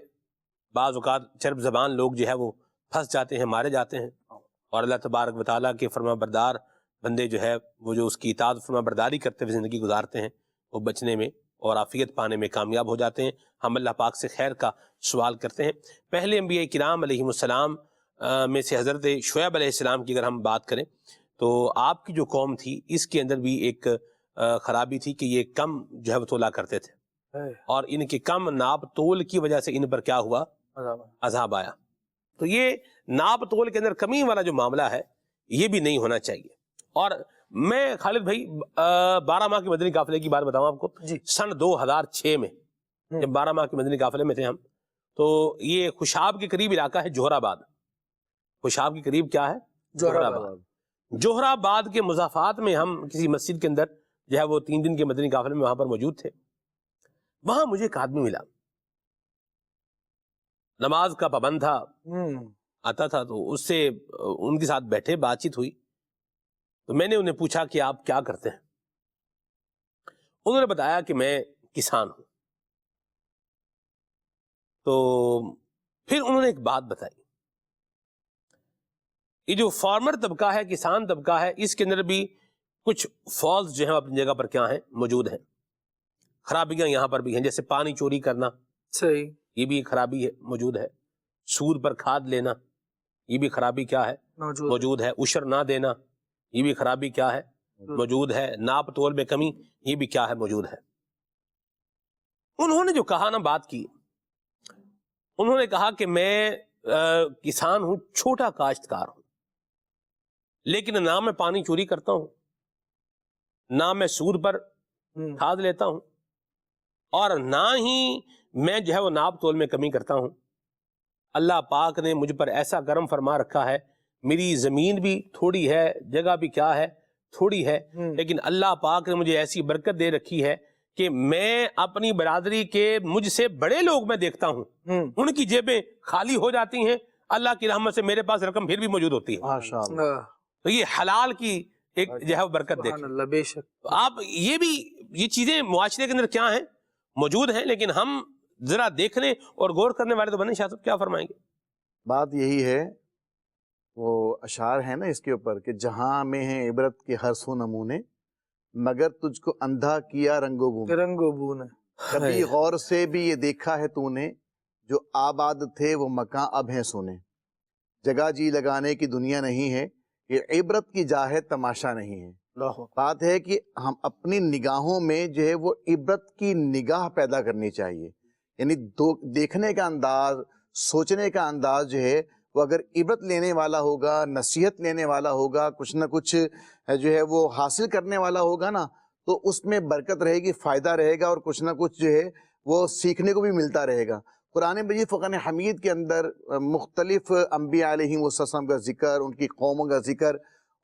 بعض اوقات چرب زبان لوگ جو ہے وہ پھنس جاتے ہیں، مارے جاتے ہیں، اور اللہ تبارک و تعالیٰ کے فرما بردار بندے جو ہے وہ جو اس کی اطاعت فرما برداری کرتے ہوئے زندگی گزارتے ہیں، وہ بچنے میں اور عافیت پانے میں کامیاب ہو جاتے ہیں۔ ہم اللہ پاک سے خیر کا سوال کرتے ہیں۔ پہلے انبیاء کرام علیہم السلام میں سے حضرت شعیب علیہ السلام کی اگر ہم بات کریں تو آپ کی جو قوم تھی اس کے اندر بھی ایک خرابی تھی کہ یہ کم جو ہے وہ تولا کرتے تھے، اور ان کے کم ناپ تول کی وجہ سے ان پر کیا ہوا؟ عذاب آیا۔ تو یہ ناپ تول کے اندر کمی والا جو معاملہ ہے یہ بھی نہیں ہونا چاہیے۔ اور میں خالد بھائی 12 ماہ کے مدنی قافلے کی بات بتاؤں آپ کو جی۔ سن 2006 میں جب 12 ماہ کے مدنی قافلے میں تھے ہم، تو یہ خوشاب کے قریب علاقہ ہے جوہر آباد۔ خوشاب کے قریب کیا ہے؟ جوہر آباد۔ جوہر آباد کے مضافات میں ہم کسی مسجد کے اندر جو ہے وہ 3 دن کے مدنی قافلے میں وہاں پر موجود تھے۔ وہاں مجھے ایک آدمی ملا، نماز کا پابند تھا، آتا تھا، تو اس سے ان کے ساتھ بیٹھے، بات چیت ہوئی، تو میں نے انہیں پوچھا کہ آپ کیا کرتے ہیں؟ انہوں نے بتایا کہ میں کسان ہوں۔ تو پھر انہوں نے ایک بات بتائی، یہ جو فارمر طبقہ ہے، کسان طبقہ ہے، اس کے اندر بھی کچھ فالز جو ہیں اپنی جگہ پر کیا ہیں؟ موجود ہیں۔ خرابیاں یہاں پر بھی ہیں، جیسے پانی چوری کرنا، صحیح، یہ بھی خرابی ہے، موجود ہے۔ سود پر کھاد لینا، یہ بھی خرابی کیا ہے؟ موجود ہے۔ عشر نہ دینا، یہ بھی خرابی کیا ہے؟ موجود ہے۔ ناپ تول میں کمی، یہ بھی کیا ہے؟ موجود ہے۔ انہوں نے جو کہا نا، بات کی، انہوں نے کہا کہ میں کسان ہوں، چھوٹا کاشتکار ہوں، لیکن نہ میں پانی چوری کرتا ہوں، نہ میں سود پر کھاد لیتا ہوں، اور نہ ہی میں جو ہے وہ ناپ تول میں کمی کرتا ہوں۔ اللہ پاک نے مجھ پر ایسا کرم فرما رکھا ہے، میری زمین بھی تھوڑی ہے، جگہ بھی کیا ہے؟ تھوڑی ہے، لیکن اللہ پاک نے مجھے ایسی برکت دے رکھی ہے کہ میں اپنی برادری کے مجھ سے بڑے لوگ میں دیکھتا ہوں، ان کی جیبیں خالی ہو جاتی ہیں، اللہ کی رحمت سے میرے پاس رقم پھر بھی موجود ہوتی ہے۔ تو یہ حلال کی ایک جو ہے وہ برکت دیکھیں۔ اللہ، بے شک۔ آپ یہ بھی، یہ چیزیں معاشرے کے اندر کیا ہیں؟ موجود ہیں، لیکن ہم ذرا دیکھنے اور غور کرنے والے تو بنے۔ شاہ صاحب کیا فرمائیں گے؟ بات یہی ہے، وہ اشعار ہے نا اس کے اوپر کہ جہاں میں ہیں عبرت کے ہر سو نمونے، مگر تجھ کو اندھا کیا رنگ و بو میں۔ رنگ و بو نے کبھی غور سے بھی یہ دیکھا ہے تو نے، جو آباد تھے وہ مکان اب ہیں سونے۔ جگہ جی لگانے کی دنیا نہیں ہے، یہ عبرت کی جا ہے، تماشا نہیں ہے۔ بات ہے کہ ہم اپنی نگاہوں میں جو ہے وہ عبرت کی نگاہ پیدا کرنی چاہیے، یعنی دیکھنے کا انداز، سوچنے کا انداز جو ہے وہ اگر عبرت لینے والا ہوگا، نصیحت لینے والا ہوگا، کچھ نہ کچھ جو ہے وہ حاصل کرنے والا ہوگا نا، تو اس میں برکت رہے گی، فائدہ رہے گا، اور کچھ نہ کچھ جو ہے وہ سیکھنے کو بھی ملتا رہے گا۔ قرآن مجید فرقان حمید کے اندر مختلف انبیاء علیہم السلام کا ذکر، ان کی قوموں کا ذکر،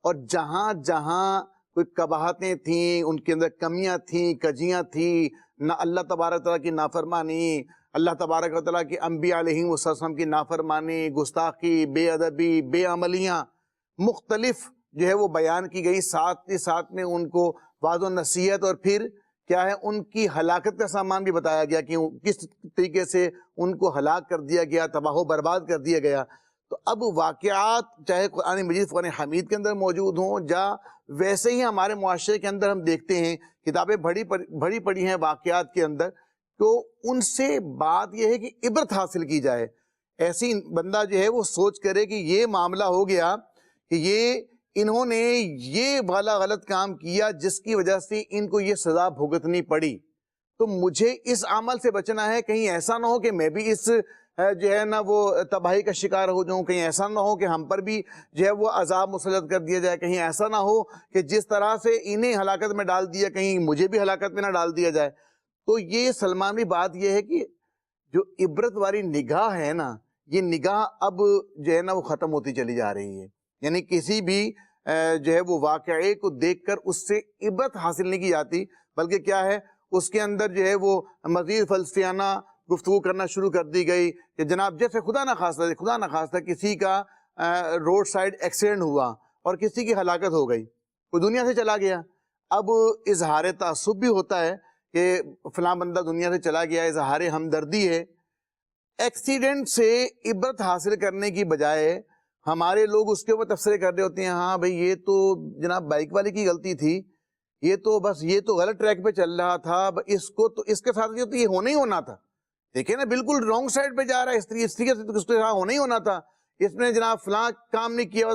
اور جہاں جہاں کوئی قباحتیں تھیں، ان کے اندر کمیاں تھیں، کجیاں تھیں، نہ اللہ تبارک تعالیٰ کی نافرمانی، اللہ تبارک و تعالیٰ کی انبیاء علیہم السلام کی نافرمانی، گستاخی، بے ادبی، بے عملیاں مختلف جو ہے وہ بیان کی گئی، ساتھ ہی ساتھ میں ان کو وعظ و نصیحت، اور پھر کیا ہے ان کی ہلاکت کا سامان بھی بتایا گیا کہ کس طریقے سے ان کو ہلاک کر دیا گیا، تباہ و برباد کر دیا گیا۔ تو اب واقعات چاہے قرآن مجید قرآن حمید کے اندر موجود ہوں یا ویسے ہی ہمارے معاشرے کے اندر ہم دیکھتے ہیں کتابیں بڑی پڑی ہیں واقعات کے اندر، تو ان سے بات یہ ہے کہ عبرت حاصل کی جائے. ایسی بندہ جو ہے وہ سوچ کرے کہ یہ معاملہ ہو گیا کہ انہوں نے یہ والا غلط کام کیا جس کی وجہ سے ان کو یہ سزا بھگتنی پڑی، تو مجھے اس عمل سے بچنا ہے. کہیں ایسا نہ ہو کہ میں بھی اس جو ہے نا وہ تباہی کا شکار ہو جاؤں، کہیں ایسا نہ ہو کہ ہم پر بھی جو ہے وہ عذاب مسلط کر دیا جائے، کہیں ایسا نہ ہو کہ جس طرح سے انہیں ہلاکت میں ڈال دیا کہیں مجھے بھی ہلاکت میں نہ ڈال دیا جائے. تو یہ سلمان بھی بات یہ ہے کہ جو عبرت والی نگاہ ہے نا، یہ نگاہ اب جو ہے نا وہ ختم ہوتی چلی جا رہی ہے. یعنی کسی بھی جو ہے وہ واقعے کو دیکھ کر اس سے عبرت حاصل نہیں کی جاتی، بلکہ کیا ہے اس کے اندر جو ہے وہ مزید فلسفیانہ گفتگو کرنا شروع کر دی گئی کہ جناب جیسے خدا نہ خواستہ کسی کا روڈ سائڈ ایکسیڈنٹ ہوا اور کسی کی ہلاکت ہو گئی، کوئی دنیا سے چلا گیا. اب اظہار تعصب بھی ہوتا ہے کہ فلاں بندہ دنیا سے چلا گیا، اظہار ہمدردی ہے. ایکسیڈنٹ سے عبرت حاصل کرنے کی بجائے ہمارے لوگ اس کے اوپر تبصرے کر رہے ہوتے ہیں، ہاں بھئی یہ تو جناب بائک والے کی غلطی تھی، یہ تو غلط ٹریک پہ چل رہا تھا، اس کے ساتھ یہ ہونا ہی ہونا تھا. دیکھیں نا بالکل رانگ سائڈ پہ جا رہا ہے، اس طریقے سے اس کے ساتھ ہونا ہی ہونا تھا، اس نے جناب فلاں کام نہیں کیا.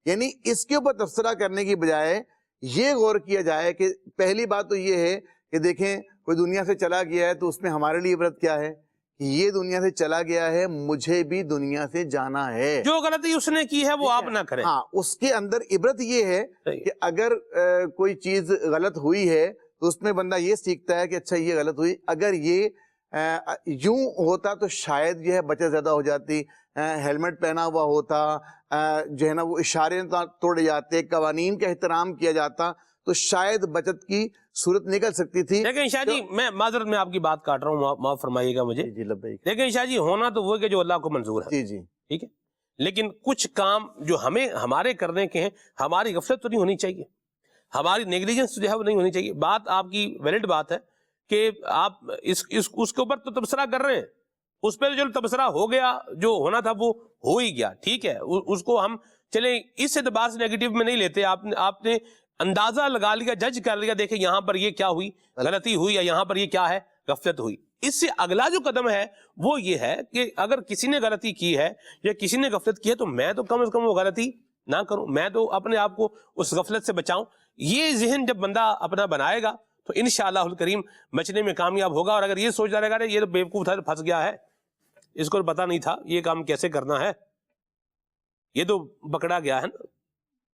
یعنی اس کے اوپر تبصرہ کرنے کی بجائے یہ غور کیا جائے کہ پہلی بات تو یہ ہے کہ دیکھیں کوئی دنیا سے چلا گیا ہے تو اس میں ہمارے لیے عبرت کیا ہے کہ یہ دنیا سے چلا گیا ہے، مجھے بھی دنیا سے جانا ہے. جو غلطی اس نے کی ہے وہ آپ نہ کریں. ہاں، اس کے اندر عبرت یہ ہے کہ اگر کوئی چیز غلط ہوئی ہے تو اس میں بندہ یہ سیکھتا ہے کہ اچھا یہ غلط ہوئی، اگر یہ یوں ہوتا تو شاید یہ ہے بچت زیادہ ہو جاتی، ہیلمٹ پہنا ہوا ہوتا، جو ہے نا وہ اشارے توڑے جاتے، قوانین کا احترام کیا جاتا تو شاید بچت کی صورت نکل سکتی تھی. لیکن شاہ جی میں معذرت میں آپ کی بات کاٹ رہا ہوں، معاف فرمائیے گا مجھے. جی لبیک. لیکن شاہ جی ہونا تو وہ ہے کہ جو اللہ کو منظور ہے. جی جی ٹھیک ہے، لیکن کچھ کام جو ہمارے کرنے کے ہیں، ہماری غفلت تو نہیں ہونی چاہیے، ہماری نیگلیجنس جو ہے وہ نہیں ہونی چاہیے. بات آپ کی ویلڈ بات ہے کہ آپ اس کے اوپر تو تبصرہ کر رہے ہیں، اس پہ جو تبصرہ ہو گیا، جو ہونا تھا وہ ہو ہی گیا. ٹھیک ہے، اس کو ہم چلیں اس اعتبار سے نیگیٹو میں نہیں لیتے. آپ نے اندازہ لگا لیا، جج کر لیا، دیکھیں یہاں پر یہ کیا ہوئی، غلطی ہوئی، یا یہاں پر یہ کیا ہے، غفلت ہوئی. اس سے اگلا جو قدم ہے وہ یہ ہے کہ اگر کسی نے غلطی کی ہے یا کسی نے غفلت کی ہے تو میں تو کم از کم وہ غلطی نہ کروں، میں تو اپنے آپ کو اس غفلت سے بچاؤں. یہ ذہن جب بندہ اپنا بنائے گا تو انشاءاللہ الکریم بچنے میں کامیاب ہوگا. اور اگر یہ سوچتا رہے گا یہ تو بیوقوف تھا، پھنس گیا ہے، اس کو پتہ نہیں تھا یہ کام کیسے کرنا ہے، یہ تو پکڑا گیا ہے نا،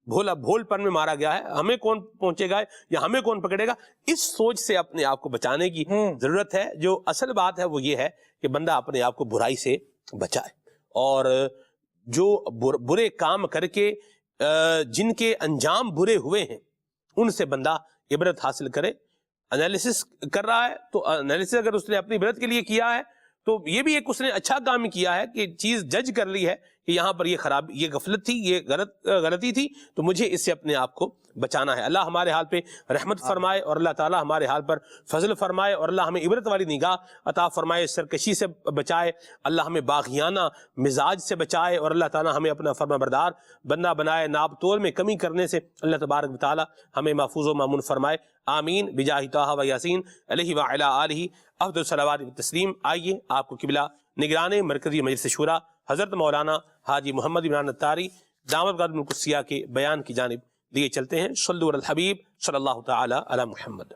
بھول پن میں مارا گیا ہے، ہمیں کون پہنچے گا یا ہمیں کون پکڑے گا، اس سوچ سے اپنے آپ کو بچانے کی ضرورت ہے. جو اصل بات ہے وہ یہ ہے کہ بندہ اپنے آپ کو برائی سے بچائے، اور جو برے کام کر کے جن کے انجام برے ہوئے ہیں ان سے بندہ عبرت حاصل کرے. انالیسس کر رہا ہے تو انالیسس اگر اس نے اپنی عبرت کے لیے کیا ہے تو یہ بھی ایک اس نے اچھا کام کیا ہے کہ چیز جج کر لی ہے کہ یہاں پر یہ خرابی، یہ غفلت تھی، یہ غلطی تھی، تو مجھے اس سے اپنے آپ کو بچانا ہے. اللہ ہمارے حال پہ رحمت فرمائے اور اللہ تعالی ہمارے حال پر فضل فرمائے اور اللہ ہمیں عبرت والی نگاہ عطا فرمائے، سرکشی سے بچائے، اللہ ہمیں باغیانہ مزاج سے بچائے اور اللہ تعالی ہمیں اپنا فرما بردار بندہ بنائے. ناب تول میں کمی کرنے سے اللہ تبارک و تعالی ہمیں محفوظ و مامون فرمائے. آمین بجاہ طہ و یاسین علیہ وعلی آلہ افضل الصلوات و تسلیم. آئیے آپ کو قبلہ نگران مرکزی مجلس شورا حضرت مولانا حاجی محمد عمران اتاری دعوت قادم القدسیہ کے بیان کی جانب لیے چلتے ہیں. صلوا علی الحبیب صلی اللہ تعالی علی محمد.